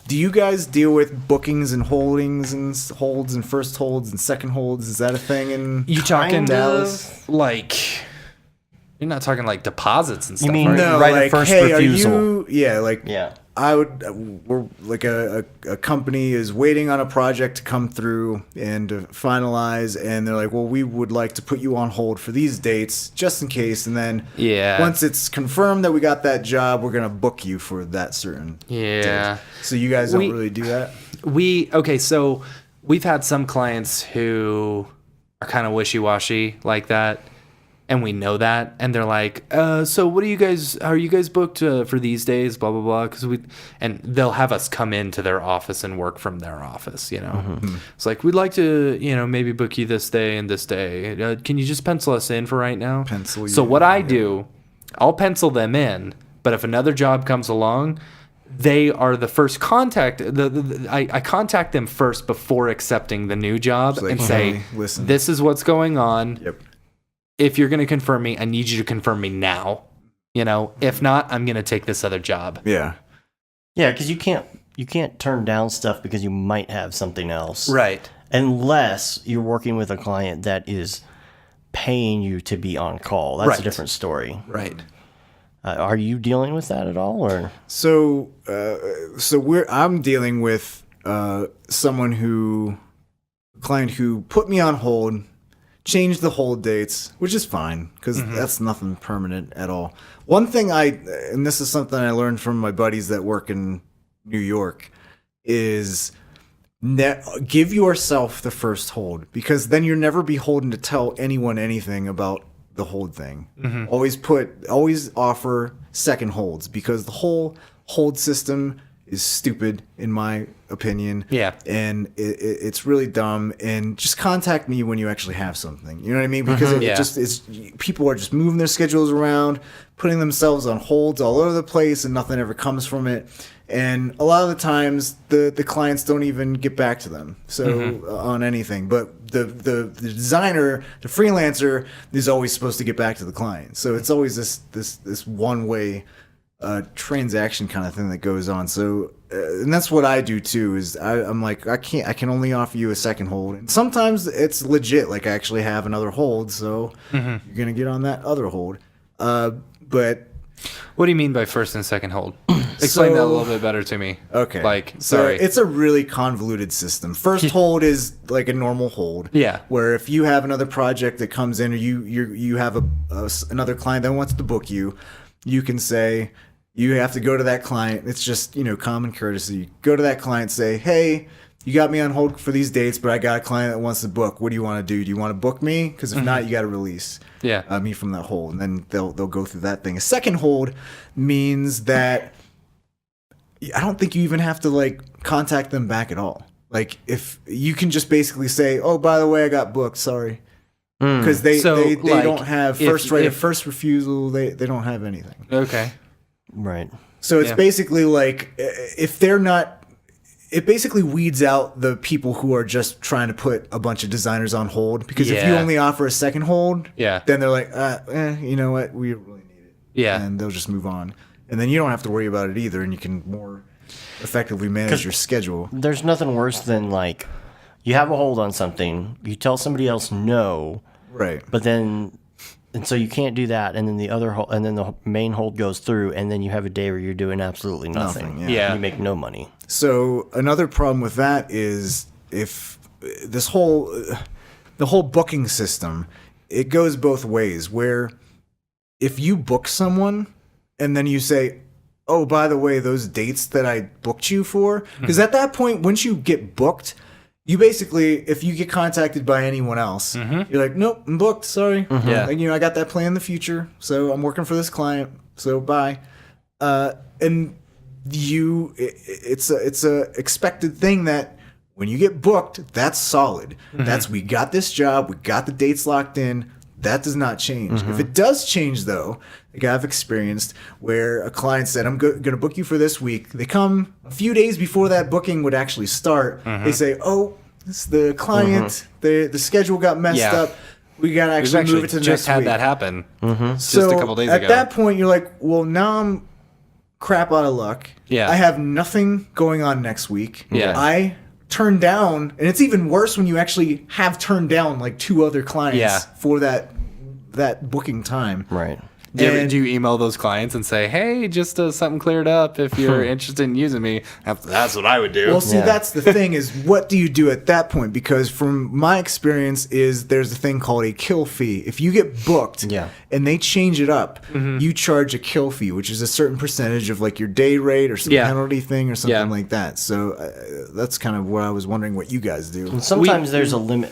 do you guys deal with bookings and holdings and holds and first holds and second holds? Is that a thing in You talking Kind Dallas? like you're not talking like deposits and stuff, mean- right? No, Right of like, first hey, refusal. are you? Yeah, like Yeah. I would. We're like a company is waiting on a project to come through and to finalize, and they're like, well, we would like to put you on hold for these dates just in case, and then Yeah. once it's confirmed that we got that job, we're gonna book you for that certain. Yeah. date. So you guys don't We- really do that. So we've had some clients who are kind of wishy-washy like that, and we know that, and they're like, so what are you guys booked for these days, blah blah blah, and they'll have us come into their office and work from their office, It's like, we'd like to, maybe book you this day and this day. Can you just pencil us in for right now? Pencil So you what in, I yeah. do, I'll pencil them in, but if another job comes along, they are the first contact. I contact them first before accepting the new job It's like, and say, hey, listen. this is what's going on. Yep. if you're going to confirm me, I need you to confirm me now. If not, I'm going to take this other job. Yeah. Yeah, because you can't turn down stuff because you might have something else. Right. Unless you're working with a client that is paying you to be on call. That's Right. a different story. Right. Are you dealing with that at all, or? So I'm dealing with client who put me on hold, changed the hold dates, which is fine because that's nothing permanent at all. One thing and this is something I learned from my buddies that work in New York, is give yourself the first hold, because then you're never beholden to tell anyone anything about the hold thing. Always offer second holds, because the whole hold system is stupid in my opinion. Yeah. And it's really dumb. And just contact me when you actually have something. You know what I mean? Because it Yeah. just is. People are just moving their schedules around, putting themselves on holds all over the place, and nothing ever comes from it. And a lot of the times, the clients don't even get back to them. So on anything, but the designer, the freelancer, is always supposed to get back to the client. So it's always this one way transaction kind of thing that goes on. So and that's what I do too, is I'm like, I can only offer you a second hold. And sometimes it's legit, like I actually have another hold, so you're gonna get on that other hold. But What do you mean by first and second hold? Explain that a little bit better to me. okay, Sorry. so it's a really convoluted system. First hold is like a normal hold. Yeah. Where if you have another project that comes in, or you have another client that wants to book you, you can say, you have to go to that client. It's just, common courtesy. Go to that client, say, hey, you got me on hold for these dates, but I got a client that wants to book. What do you want to do? Do you want to book me? Because if not, you got to release me from that hold. And then they'll go through that thing. A second hold means that I don't think you even have to contact them back at all. Like, if you can just basically say, oh, by the way, I got booked. Sorry. Because they don't have first right of first refusal. They don't have anything. Okay. Right. So it's basically like, if they're not, it basically weeds out the people who are just trying to put a bunch of designers on hold. Because if you only offer a second hold, then they're like, you know what, we really need it. Yeah. And they'll just move on. And then you don't have to worry about it either, and you can more effectively manage your schedule. There's nothing worse than you have a hold on something, you tell somebody else no, Right. but then. And so you can't do that, and then the main hold goes through, and then you have a day where you're doing absolutely nothing. Nothing, And you make no money. So another problem with that is, if the whole booking system, it goes both ways, where if you book someone and then you say, oh, by the way, those dates that I booked you for, because at that point, once you get booked, you basically, if you get contacted by anyone else, you're like, nope, I'm booked. Sorry. Yeah. I got that plan in the future, so I'm working for this client. So bye. And it's a expected thing that when you get booked, that's solid. That's, we got this job, we got the dates locked in. That does not change. If it does change, though, like I've experienced, where a client said, I'm going to book you for this week. They come a few days before that booking would actually start. They say, oh, it's the client. The schedule got messed up. We got to actually move it to the next week. Just had that happen just So a couple days ago. at that point, you're like, well, now I'm crap out of luck. Yeah. I have nothing going on next week. Yeah. I turned down, and it's even worse when you actually have turned down 2 other clients for that booking time. Right. Do you email those clients and say, hey, just something cleared up if you're interested in using me? That's what I would do. Well, see, that's the thing, is what do you do at that point? Because from my experience is there's a thing called a kill fee. If you get booked and they change it up, you charge a kill fee, which is a certain percentage of your day rate or some penalty thing or something like that. So that's kind of what I was wondering what you guys do. And sometimes there's a limit.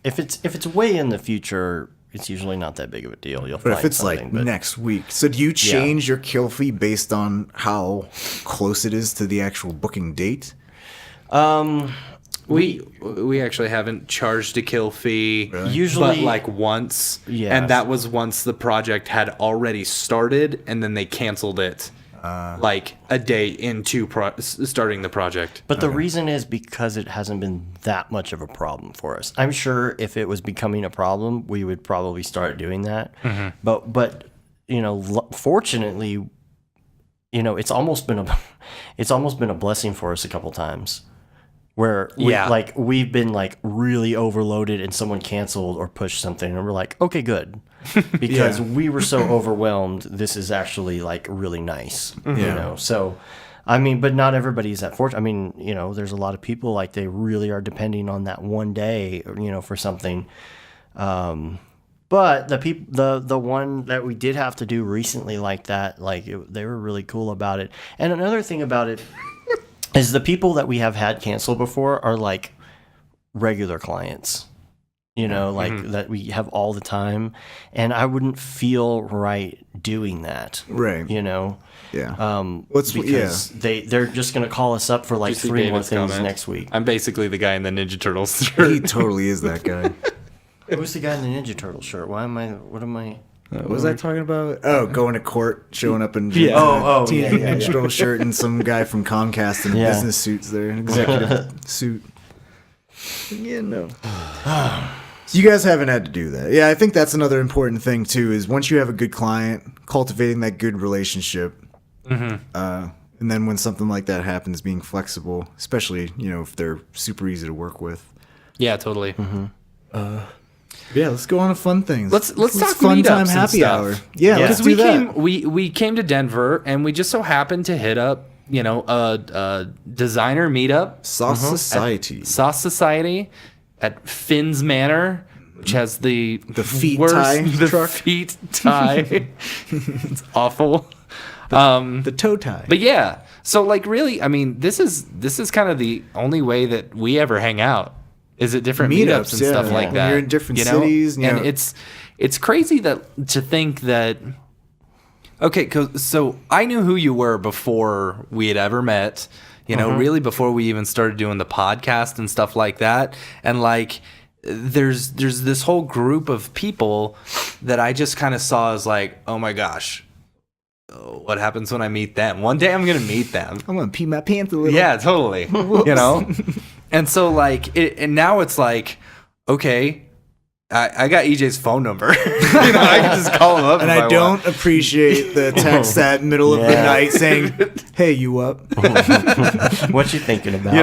If it's way in the future, it's usually not that big of a deal. You'll But find if it's something, next week, so do you change your kill fee based on how close it is to the actual booking date? We actually haven't charged a kill fee. Usually, but once, Yeah. and that was once the project had already started, and then they canceled it like a day into starting the project. But the reason is because it hasn't been that much of a problem for us. I'm sure if it was becoming a problem, we would probably start doing that. But fortunately, it's almost been a blessing for us a couple times. Where we've been like really overloaded and someone canceled or pushed something and we're like, okay, good. Because we were so overwhelmed, this is actually like really nice. So I mean, but not everybody's that fortunate. I mean, there's a lot of people like they really are depending on that one day, for something. But the one that we did have to do recently like that, they were really cool about it. And another thing about it is the people that we have had cancel before are like regular clients, that we have all the time. And I wouldn't feel right doing that. Right. Yeah. Because they're just going to call us up for like 3 more things next week. I'm basically the guy in the Ninja Turtles shirt. He totally is that guy. Who's the guy in the Ninja Turtle shirt? What am I? What was I talking about? Oh, going to court, showing up in Teenage Ninja Turtle shirt, and some guy from Comcast in business suits there, an executive suit. Yeah, no. So you guys haven't had to do that. Yeah, I think that's another important thing too. Is once you have a good client, cultivating that good relationship, and then when something like that happens, being flexible, especially if they're super easy to work with. Yeah, totally. Yeah, let's go on to fun things. Let's talk fun meetups time and happy stuff. hour. Yeah, let's do that. We came to Denver and we just so happened to hit up a designer meetup, Sauce Society at Finn's Manor, which has the feet worst, tie the truck. feet tie. It's awful. The toe tie. But yeah, so like really, I mean, this is kind of the only way that we ever hang out. Is it different meetups and stuff like that? When you're in different cities, and it's crazy to think that. Okay, so I knew who you were before we had ever met. Really before we even started doing the podcast and stuff like that. And like, there's this whole group of people that I just kind of saw as like, oh my gosh, what happens when I meet them? One day I'm gonna meet them. I'm gonna pee my pants a little. Yeah, totally. And so like, and now it's like, okay, I got EJ's phone number. I can just call him up. And I don't appreciate the text at middle of the night saying, "Hey, you up?" What you thinking about?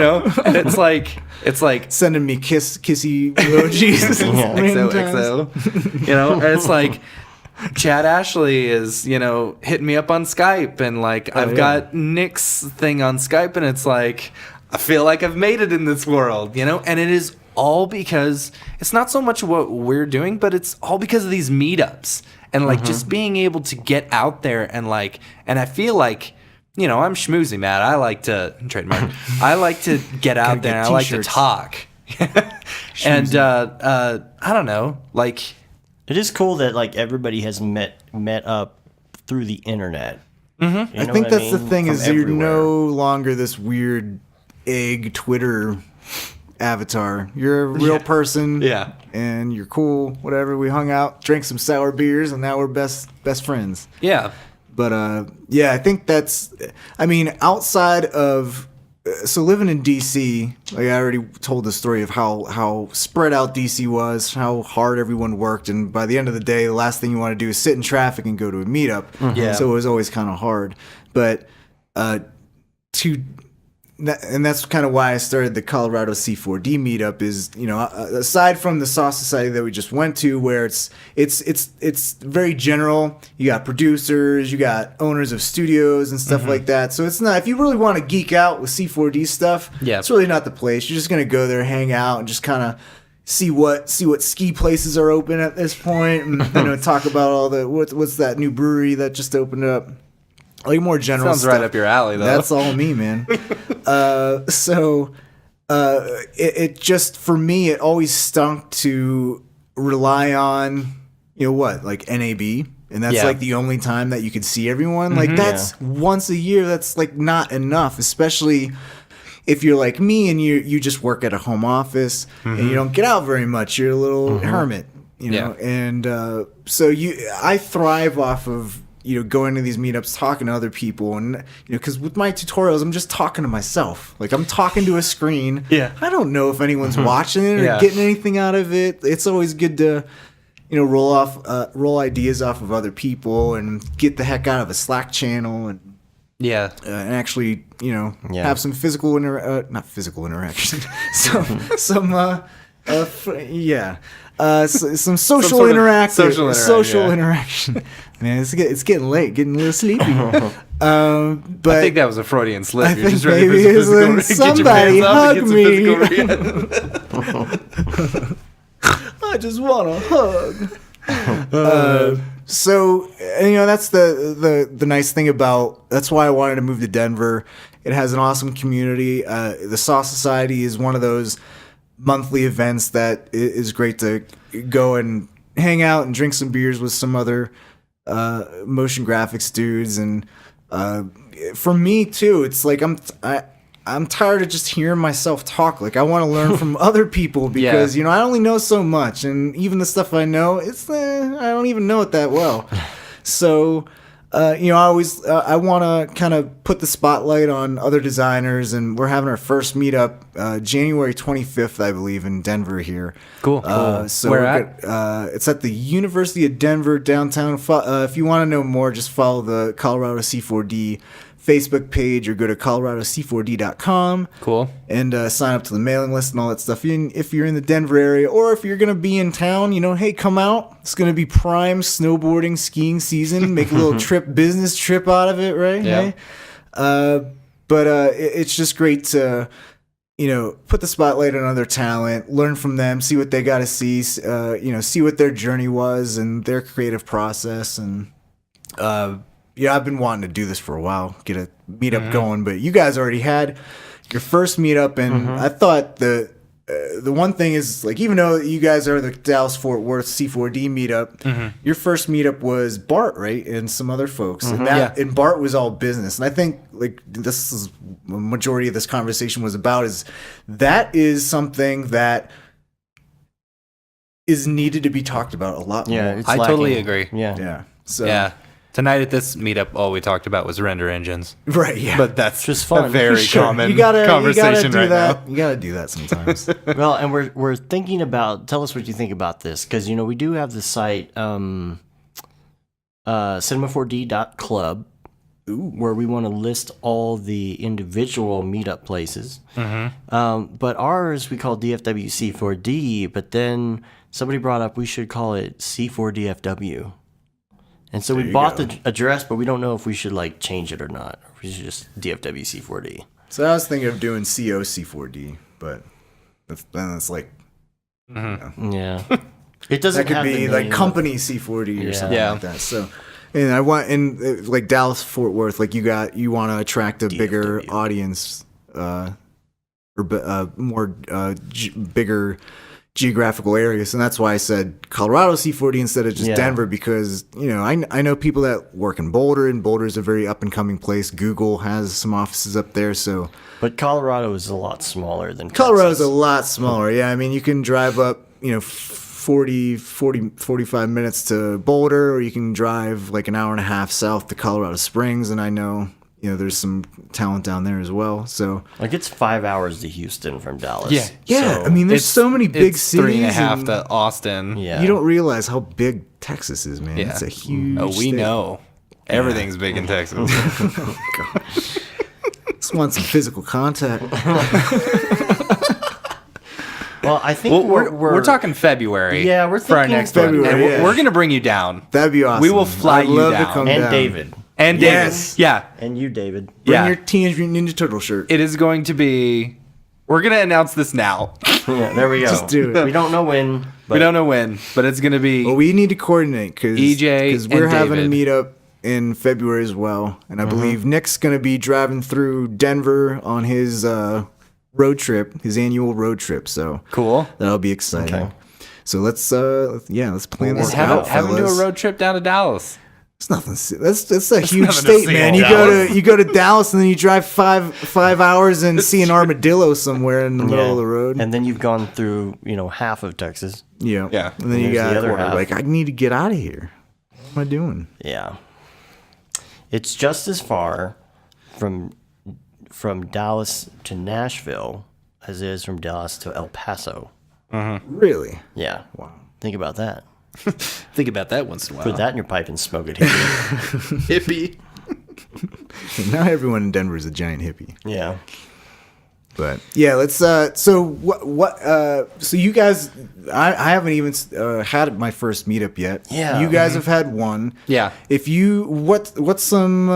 And it's like sending me kissy emojis. XO. And it's like Chad Ashley is, hitting me up on Skype, and like I've got Nick's thing on Skype, and it's like I feel like I've made it in this world, and it is all because it's not so much what we're doing, but it's all because of these meetups and like just being able to get out there and like, and I feel like, I'm schmoozy, Matt. I like to trademark. I like to get out there and I like to talk. And I don't know, like it is cool that like everybody has met up through the internet. I think that's the thing is you're no longer this weird egg Twitter avatar. You're a real person. Yeah. And you're cool, whatever. We hung out, drank some sour beers, and now we're best friends. Yeah. But I think that's, outside of, so living in DC, like I already told the story of how spread out DC was, how hard everyone worked, and by the end of the day, the last thing you want to do is sit in traffic and go to a meetup. Yeah. So it was always kind of hard. But and that's kind of why I started the Colorado C4D meetup is, aside from the Sauce Society that we just went to, where it's very general. You got producers, you got owners of studios and stuff like that. So it's not, if you really want to geek out with C4D stuff, it's really not the place. You're just going to go there, hang out, and just kind of see what ski places are open at this point, and talk about all the what's that new brewery that just opened up. Like more general Sounds stuff. right up your alley, though. That's all me, man. It just, for me, it always stunk to rely on, like NAB. And that's like the only time that you could see everyone. Like that's once a year. That's like not enough, especially if you're like me and you just work at a home office and you don't get out very much. You're a little hermit, And so I thrive off of going to these meetups, talking to other people, and because with my tutorials, I'm just talking to myself. Like I'm talking to a screen. Yeah. I don't know if anyone's watching it or Yeah. getting anything out of it. It's always good to roll ideas off of other people and get the heck out of a Slack channel and actually have some physical not physical interaction, some social sort of interaction. social Interaction. Man, it's getting late, getting a little sleepy. But I think that was a Freudian slip. I You're think just ready for maybe some it's physical. when Get your somebody pants up and hug get some physical reaction. I just want a hug. So that's the nice thing about. That's why I wanted to move to Denver. It has an awesome community. The Saw Society is one of those monthly events that is great to go and hang out and drink some beers with some other motion graphics dudes. And for me too, it's like I'm tired of just hearing myself talk. Like I want to learn from other people because I only know so much, and even the stuff I know, I don't even know it that well. So I want to kind of put the spotlight on other designers, and we're having our first meetup January 25th, I believe, in Denver here. Cool. So Where at? It's at the University of Denver downtown. If you want to know more, just follow the Colorado C4D Facebook page or go to coloradocfor.d.com. Cool. And sign up to the mailing list and all that stuff. If you're in the Denver area or if you're going to be in town, hey, come out. It's going to be prime snowboarding, skiing season. Make a little business trip out of it, right? Yeah. Hey? It's just great to, put the spotlight on other talent, learn from them, see what they got to see, see what their journey was and their creative process. And, I've been wanting to do this for a while, get a meetup going, but you guys already had your first meetup, and I thought the one thing is, like, even though you guys are the Dallas-Fort Worth C4D meetup, your first meetup was Bart, right, and some other folks, and Bart was all business, and I think like this is the majority of this conversation was about that is something that is needed to be talked about a lot more. Yeah, I totally agree. Yeah. So Tonight at this meetup, all we talked about was render engines. right, yeah. But that's just fun. a very Sure. common you gotta conversation do right that. now. You gotta do that sometimes. Well, and we're thinking about. Tell us what you think about this, because we do have the site cinema4d.club, where we want to list all the individual meetup places. But ours we call DFWC4D. But then somebody brought up we should call it C4DFW. And so we bought the address, but we don't know if we should like change it or not. Or if we should just DFWC4D. So I was thinking of doing COC4D, but then it's like, Yeah. It doesn't that could have be the like name company C4D or something Yeah. like that. So, and I want like Dallas Fort Worth, like you want to attract a bigger DFW. audience, more bigger geographical areas, and that's why I said Colorado C4D instead of just Denver, because I know people that work in Boulder, and Boulder is a very up and coming place. Google has some offices up there, so But Colorado is a lot smaller than Colorado's Texas. a lot smaller. Yeah, I mean you can drive up 45 minutes to Boulder, or you can drive like an hour and a half south to Colorado Springs, and I know there's some talent down there as well. So Like it's 5 hours to Houston from Dallas. Yeah. yeah, So, I mean there's so many big it's cities. 3.5 and to Austin. yeah. You don't realize how big Texas is, man. Yeah. It's a huge. Oh, we state. know. Everything's big in Texas. Just want some physical contact. Well, I think Well, we're talking February. Yeah, we're for our thinking next one. February, And yeah. we're going to bring you down. That'd be awesome. We will fly I'd you love down. to come and down. David. And Yes. David. Yeah. And you, David. Bring Yeah. your Teenage Mutant Ninja Turtle shirt. It is going to be. We're going to announce this now. Yeah, there we go. Just do it. We don't know when. But We don't know when, but it's going to be. Well, we need to coordinate because EJ we're and having a David. meetup in February as well, and I believe Nick's going to be driving through Denver on his road trip, his annual road trip. So Cool. that'll be exciting. Okay. So let's plan this Have out, him do a fellas. road trip down to Dallas. It's nothing. That's a huge nothing to state, see man. in You go to Dallas and then you drive five hours and see an armadillo somewhere in the middle of the road. And then you've gone through, half of Texas. Yeah. Yeah. And then you There's the got other half. like, I need to get out of here. What am I doing? Yeah. It's just as far from Dallas to Nashville as it is from Dallas to El Paso. Really? Yeah. Wow. Think about that. Think about that once in a while. Put that in your pipe and smoke it. Hippie. Hippie. Not everyone in Denver is a giant hippie. Yeah. But yeah, let's. So so you guys, I haven't even had my first meetup yet. Yeah. You guys have had one. Yeah. If you what's some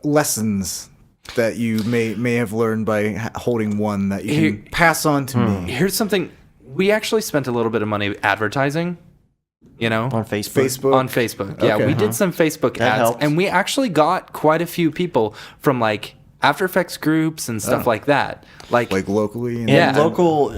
lessons that you may have learned by holding one that you can pass on to me? Here's something. We actually spent a little bit of money advertising, On Facebook. On Facebook. Yeah, Okay. we did some Facebook That ads, helps. and we actually got quite a few people from like After Effects groups and stuff like that. Like Locally? And Yeah. And local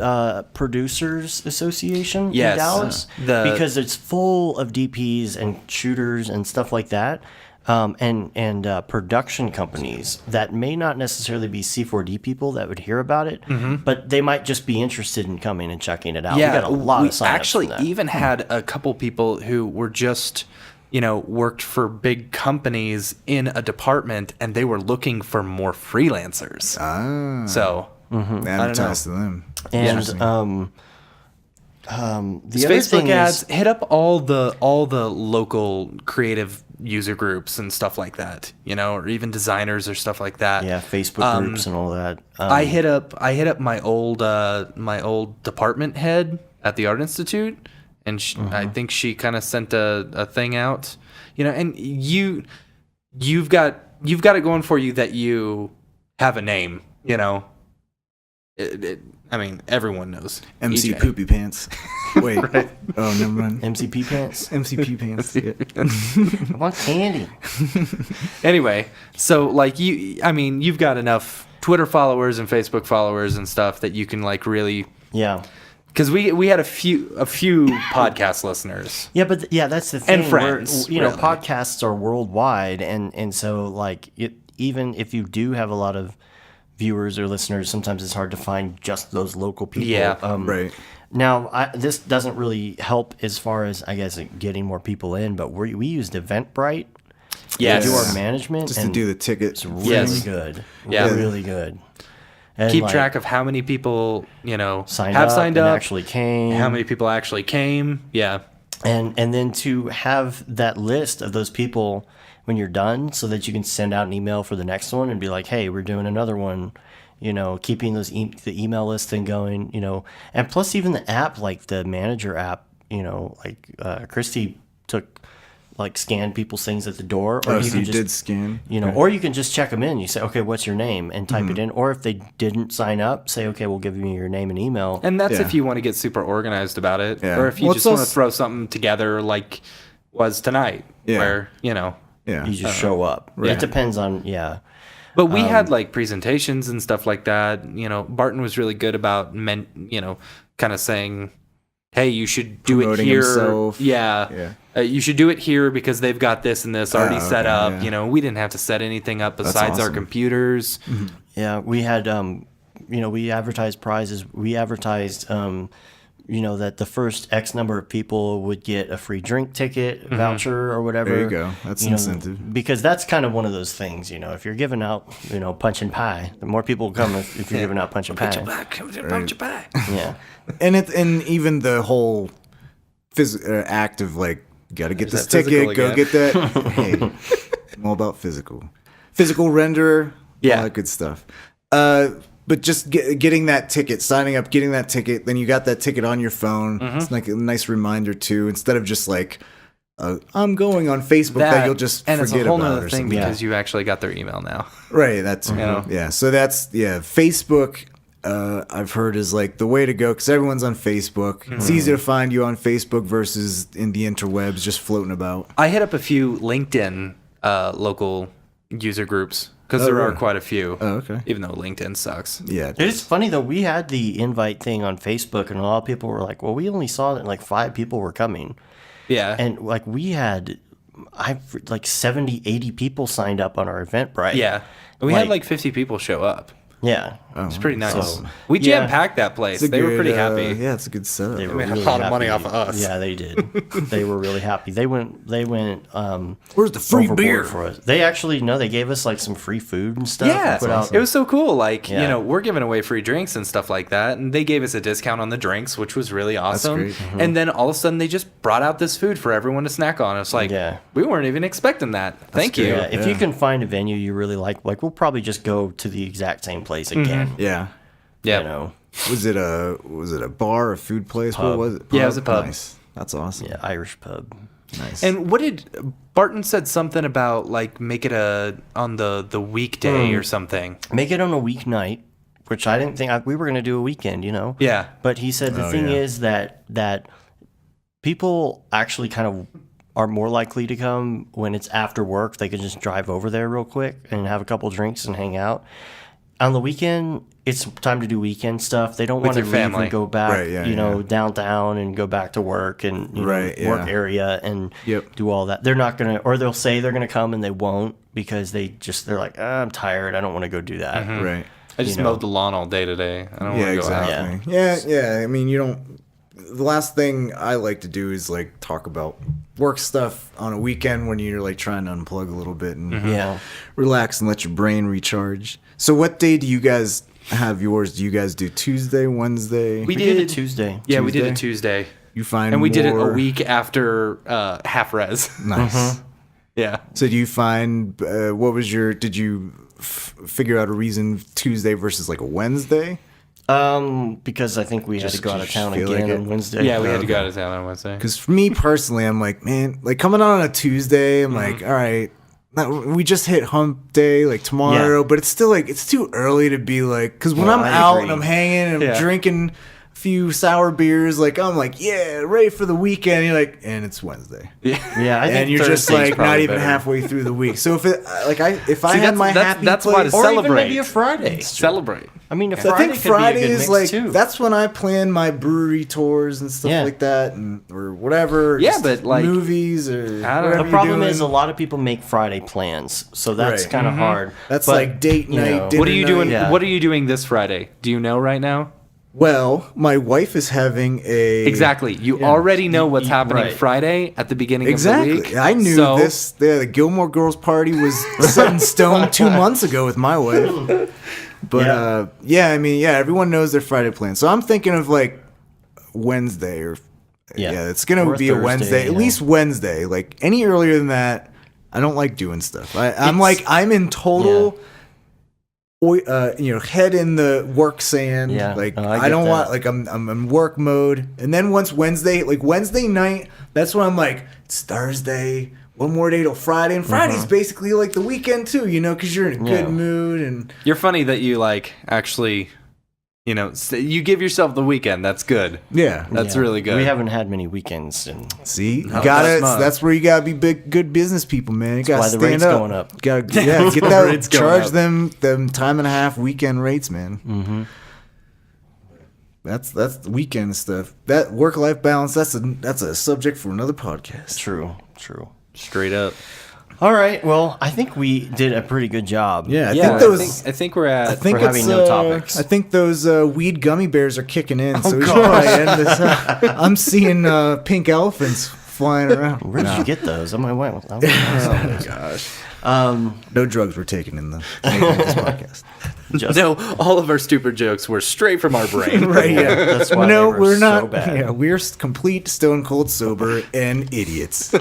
producers association Yes. in Dallas, because it's full of DPs and shooters and stuff like that, and production companies that may not necessarily be C4D people that would hear about it, but they might just be interested in coming and checking it out. yeah, we got a lot we of sign-ups actually from that. even had a couple people who were just worked for big companies in a department, and they were looking for more freelancers. So advertise to them. And the other Facebook thing ads, is, hit up all the local creative user groups and stuff like that, or even designers or stuff like that. yeah, Facebook groups and all that. I hit up my old department head at the Art Institute, and I think she kind of sent a thing out, and you've got it going for you that you have a name, I mean, everyone knows MC EJ. Poopy Pants. Wait. Oh, never mind. MCP pants. MCP Pants. Yeah. I want candy. Anyway, so like you've got enough Twitter followers and Facebook followers and stuff that you can like really, Yeah. because we had a few podcast listeners. Yeah, but that's the thing. And friends, We're, really. podcasts are worldwide, and so like even if you do have a lot of viewers or listeners, sometimes it's hard to find just those local people. Yeah, Right. Now, this doesn't really help as far as I guess getting more people in, but we used Eventbrite Yes. to do our management, Just to and do the ticket. it's really Yes. good. Yeah. Really good. And Keep like, track of how many people have signed up signed and up, actually came. how many people actually came. Yeah. And then to have that list of those people when you're done, so that you can send out an email for the next one and be like, hey, we're doing another one, keeping those the email list thing going, and plus even the app, like the manager app, Christy scanned people's things at the door, or Oh, you so can you just, did scan? or you can just check them in. You say, okay, what's your name, and type it in. Or if they didn't sign up, say, okay, we'll give you your name and email. And that's Yeah. if you want to get super organized about it, Yeah. or if you Well, just it's want to also- throw something together like was tonight, Yeah. where Yeah. You just show up. Right. It depends on But we had like presentations and stuff like that. Barton was really good about kind of saying, "Hey, you should do it Promoting here." himself. Yeah, Yeah. You should do it here because they've got this and this already set okay, up. yeah. We didn't have to set anything up besides our awesome. computers. Yeah, we had, we advertised prizes. We advertised, that the first X number of people would get a free drink ticket voucher or whatever. There you go. That's incentive. Because that's kind of one of those things, if you're giving out, punch and pie, the more people will come if you're giving out punch and pie. Yeah. And even the whole act of like, got to get There's this that physical ticket, go again. get that. Hey, I'm all about physical renderer, Yeah. all that good stuff. But just getting that ticket, signing up, getting that ticket, then you got that ticket on your phone. It's like a nice reminder too, instead of just like, I'm going on Facebook that you'll just and forget it's a whole about nother or thing something. because you actually got their email now. Right, that's yeah. So that's Facebook. I've heard is like the way to go because everyone's on Facebook. It's easy to find you on Facebook versus in the interwebs just floating about. I hit up a few LinkedIn local user groups because there are really? quite a few. Oh, okay. Even though LinkedIn sucks. Yeah, It's funny though, we had the invite thing on Facebook, and a lot of people were like, well, we only saw that like 5 people were coming. Yeah. And like we had, like 70, 80 people signed up on our Eventbrite. Yeah. We had Like- like 50 people show up. Yeah. It's pretty nice. So, we yeah. jam-packed that place. It's a They were good, pretty happy. Yeah, it's a good setup. They were made a really lot of money happy. off of us. Yeah, they did. They were really happy. They went. Where's the free overboard beer? for us. They actually they gave us like some free food and stuff. Yeah, and put out, it was so cool. Like, Yeah. we're giving away free drinks and stuff like that. And they gave us a discount on the drinks, which was really awesome. great. And then all of a sudden, they just brought out this food for everyone to snack on. It's like, Yeah. we weren't even expecting that. Thank you. yeah, if you can find a venue you really like we'll probably just go to the exact same place again. Yeah. Yeah. You know. Was it a bar, a food place? Pub. What was it? Yeah, it was a pub. Nice. That's awesome. Yeah, Irish pub. Nice. And what did Barton said something about like make it on the weekday or something? Make it on a weeknight, which I didn't think we were going to do a weekend, Yeah. But he said the Oh, thing yeah. is that people actually kind of are more likely to come when it's after work. They can just drive over there real quick and have a couple drinks and hang out. On the weekend, it's time to do weekend stuff. They don't want to your leave family. and go back, Right, yeah, downtown and go back to work and Right, work yeah. area and Yep. do all that. They're not gonna, or they'll say they're gonna come and they won't because they're like, I'm tired. I don't want to go do that. Right. I just mowed the lawn all day today. I don't Yeah, want to go out. exactly. Yeah. I mean, you don't. The last thing I like to do is like talk about work stuff on a weekend when you're like trying to unplug a little bit and Yeah. relax and let your brain recharge. So, what day do you guys have yours? Do you guys do Tuesday, Wednesday? We did it did Tuesday. Yeah, we did Tuesday? it Tuesday. You find And we did it a more- week after half res. Nice. Yeah. So, do you find what was your? Did you figure out a reason Tuesday versus like a Wednesday? Because I think we had to go out of town feel again like it? on Wednesday. Yeah, we had to go out of town on Wednesday. Because for me personally, I'm like, man, like coming out on a Tuesday, I'm like, all right, we just hit hump day like tomorrow, Yeah. but it's still like it's too early to be like, because when Well, I'm I out agree. and I'm hanging and I'm Yeah. drinking a few sour beers, like I'm like, yeah, ready for the weekend. You're like, and it's Wednesday, Yeah, I think and you're just Thursday's like not probably even better. halfway through the week. So if it like if I See, had my happy that's place, why to Or even celebrate. maybe a Friday. Celebrate. I mean, a So Friday I think could be a Friday good is mix, like too. that's when I plan my brewery tours and stuff Yeah. like that, and or whatever. Yeah, just but, like, movies or I don't know. whatever The you're problem doing. is a lot of people make Friday plans, so that's Right. kind of hard. That's But, like date you night. know, dinner What are you doing? night. Yeah. What are you doing this Friday? Do you know right now? Well, my wife is having a Exactly. You already know what's happening right. Friday at the beginning Exactly. of the week. I knew So- this. The Gilmore Girls party was set in stone 2 months ago with my wife. But everyone knows their Friday plan. So I'm thinking of like Wednesday or Yeah. it's gonna Or be a Thursday, Wednesday, you at know. least Wednesday. Like any earlier than that, I don't like doing stuff. I'm in total. Head in the work sand. Yeah. Like No, I I get don't that. want like I'm in work mode. And then once Wednesday night, that's when I'm like, it's Thursday. One more day till Friday, and Friday's basically like the weekend too, because you're in a good Yeah. mood and You're funny that you like actually, you give yourself the weekend. That's good. yeah. That's Yeah. really good. We haven't had many weekends, and See, you that's gotta. smart. That's where you gotta be good business people, man. You gotta why the stand rate's up. going up. Gotta get The that. rate's going Charge up. them time and a half weekend rates, man. Mm-hmm. That's the weekend stuff. That work-life balance. That's a subject for another podcast. true. Straight up. All right. Well, I think we did a pretty good job. Yeah, I Yeah, think those. I think we're at. I think for having it's, no topics. I think those weed gummy bears are kicking in, so we should gosh. probably end this. I'm seeing pink elephants flying around. Where did you get those? I'm like, wait, oh Gosh. No drugs were taken in the making of this podcast. no, all of our stupid jokes were straight from our brain. Right? Yeah. That's why No, they were we're so not. bad. Yeah, we're complete stone cold sober and idiots.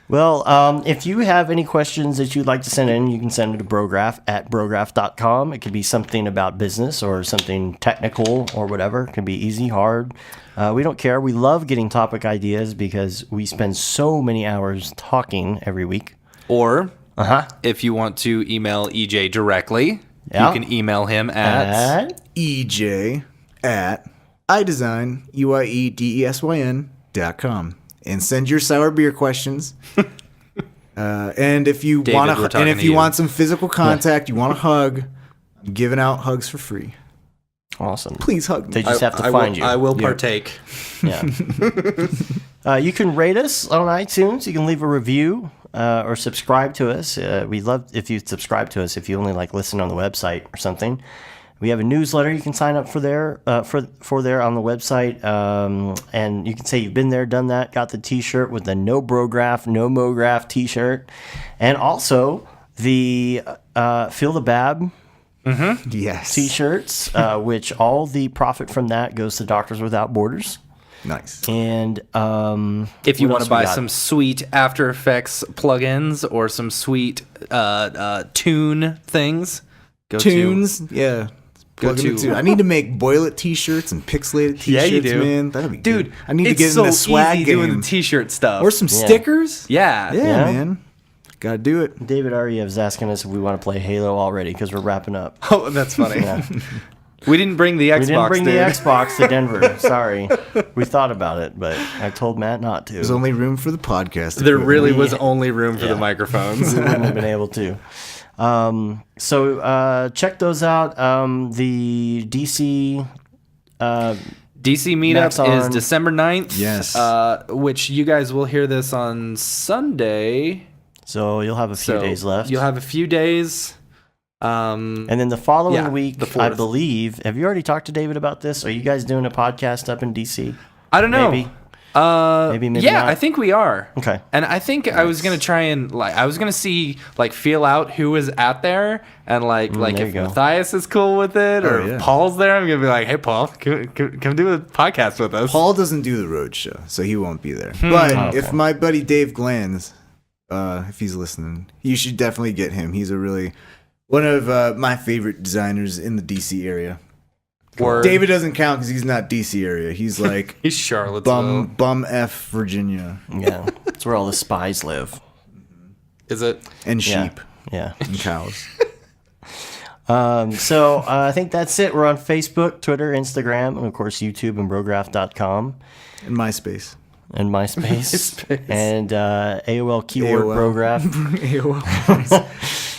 Well, if you have any questions that you'd like to send in, you can send it to Brograph at brograph.com. It could be something about business or something technical or whatever. It can be easy, hard. We don't care. We love getting topic ideas because we spend so many hours talking every week. Or Uh-huh. if you want to email EJ directly, Yeah. you can email him at EJ at uiedesyn.com and send your sour beer questions. And if you David, we're want talking to you. want some physical contact, you want a hug, I'm giving out hugs for free. Awesome. Please hug me. They just have to I find will, you. I will Yep. partake. Yeah. You can rate us on iTunes. You can leave a review. or subscribe to us. We'd love if you subscribe to us. If you only listen on the website or something, we have a newsletter you can sign up for there for there on the website, and you can say you've been there, done that, got the T-shirt with the No Brograph, No Mograph T-shirt, and also the Feel the Bab. Yes. T-shirts, which all the profit from that goes to Doctors Without Borders. Nice. And If you what want else to we buy got? some sweet After Effects plugins or some sweet tune things, go Tunes, yeah. Go Plug into to- I need to make Boil It T-shirts and Pixelated T-shirts, Yeah, you do. man. That'd be Dude, good. I need to it's get so in the swag easy game. doing the T-shirt stuff. Or some stickers. yeah. Yeah, Yeah. man. Gotta do it. David Ariev is asking us if we want to play Halo already because we're wrapping up. Oh, that's funny. We didn't bring the Xbox. We didn't bring dude. the Xbox to Denver. Sorry. We thought about it, but I told Matt not to. There's only room for the podcast. There equipment. really was only room for the Yeah. microphones. We wouldn't have been able to. So check those out. The DC DC Next meetup is on- December 9th. Yes. Which you guys will hear this on Sunday. So you'll have a few So days left. You'll have a few days. And then the following Yeah, week, the I 4th. believe. Have you already talked to David about this? Are you guys doing a podcast up in DC? I don't know. Maybe. Maybe yeah, not. I think we are. Okay. And I think I was gonna try and I was gonna see feel out who was at there and there if you go. Matthias is cool with it or yeah. if Paul's there. I'm gonna be like, hey Paul, come do a podcast with us. Paul doesn't do the road show, so he won't be there. But Okay. if my buddy Dave Glanz, if he's listening, you should definitely get him. He's one of my favorite designers in the DC area. Word. David doesn't count because he's not DC area. He's He's Charlottesville. bum F Virginia Yeah. That's where all the spies live. Is it? and Yeah. sheep Yeah. and cows. So I think that's it. We're on Facebook, Twitter, Instagram, and of course YouTube and Brograph.com and MySpace. and MySpace, and AOL keyword AOL. Brograph. AOL.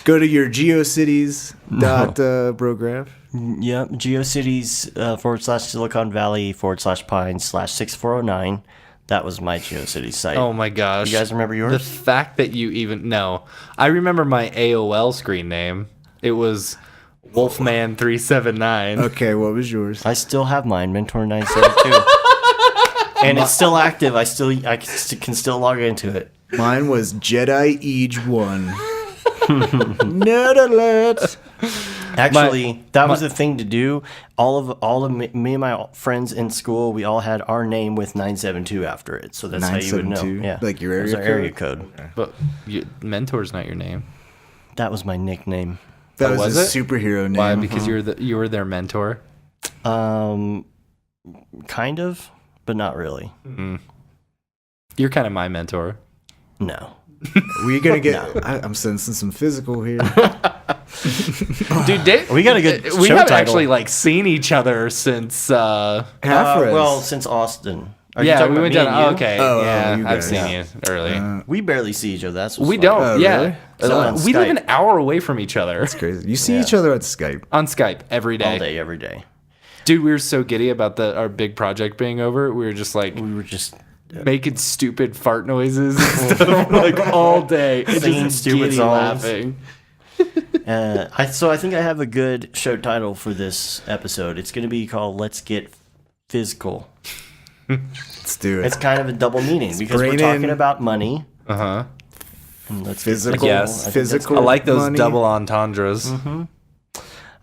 Go to your geocities.brograph. Yep, GeoCities / Silicon Valley / Pine / 6409. That was my GeoCities site. Oh my gosh. You guys remember yours? The fact that you even no. I remember my AOL screen name. It was Wolfman379. Okay, what was yours? I still have mine, Mentor 972, and it's still active. I can still log into it. Mine was Jedi Age 1. Nerd alert. Actually, that was the thing to do. All of me and my friends in school, we all had our name with 972 after it. So that's how you would know. 972? Yeah, Like your That was area our area code. But Mentor's not your name. That was my nickname. That Oh, was was his it? superhero name. Why? Because you were their mentor. Kind of, but not really. You're kind of my mentor. No. We're gonna get. I'm sensing some physical here. Dude, Dave, We got a good We show haven't title. actually seen each other since. Half-res. Well, since Austin. Are you Yeah, talking we about went me and down. you? Oh, okay, Oh, yeah, you I've guys. seen you early. We barely see each other. That's what's We fun. don't. Oh, yeah, really? So on we live Skype. an hour away from each other Crazy. You see Yeah. each other on Skype. on Skype every day. all day, every day. Dude, we were so giddy about our big project being over. We were just We were just making stupid fart noises and stuff all day, and Singing just stupid giddy songs. laughing. So I think I have a good show title for this episode. It's going to be called "Let's Get Fiscal." Let's do it. It's kind of a double meaning because we're brain talking in. about money. Uh huh. And let's Physical. Get Yes. I think that's Physical. I like those money. double entendres.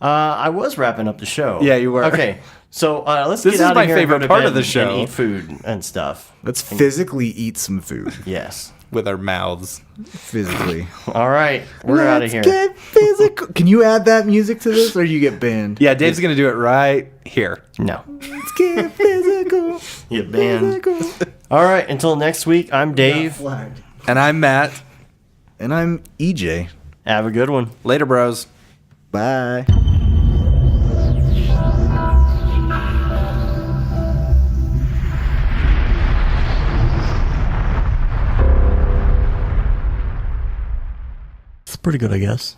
I was wrapping up the show. Yeah, you were. Okay, so let's This get is out of my here and favorite go to part bed of the and show. eat food and stuff. Let's physically eat some food. Yes. With our mouths. Physically. All right, we're out of here. Let's get physical. Can you add that music to this, or you get banned? Yeah, Dave's gonna do it right here. No, Let's get physical. you banned. Physical. All right, until next week. I'm Dave. Flagged. And I'm Matt. And I'm EJ. Have a good one. Later, bros. Bye. It's pretty good, I guess.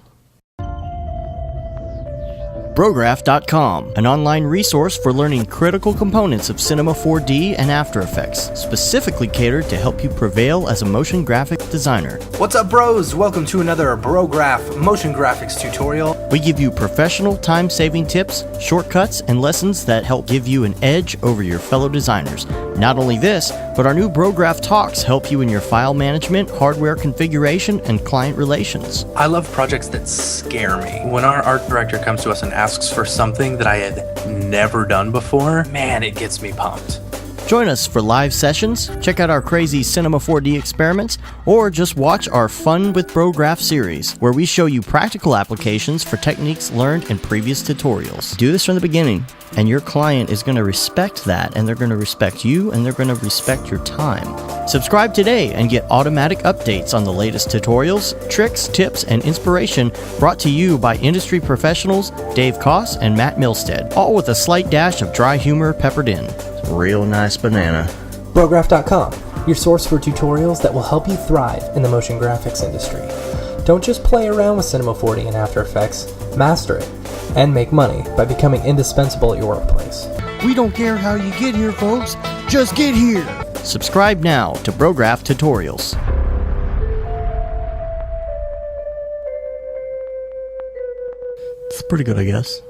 Brograph.com, an online resource for learning critical components of Cinema 4D and After Effects, specifically catered to help you prevail as a motion graphic designer. What's up, bros? Welcome to another Brograph motion graphics tutorial. We give you professional time-saving tips, shortcuts, and lessons that help give you an edge over your fellow designers. Not only this, but our new Brograph Talks help you in your file management, hardware configuration, and client relations. I love projects that scare me. When our art director comes to us and asks for something that I had never done before, man, it gets me pumped. Join us for live sessions, check out our crazy Cinema 4D experiments, or just watch our Fun with Brograph series, where we show you practical applications for techniques learned in previous tutorials. Do this from the beginning, and your client is going to respect that, and they're going to respect you, and they're going to respect your time. Subscribe today and get automatic updates on the latest tutorials, tricks, tips, and inspiration brought to you by industry professionals Dave Koss and Matt Milstead, all with a slight dash of dry humor peppered in. Real nice banana. Brograph.com, your source for tutorials that will help you thrive in the motion graphics industry. Don't just play around with Cinema 4D and After Effects, master it, and make money by becoming indispensable at your workplace. We don't care how you get here, folks. Just get here. Subscribe now to Brograph Tutorials. It's pretty good, I guess.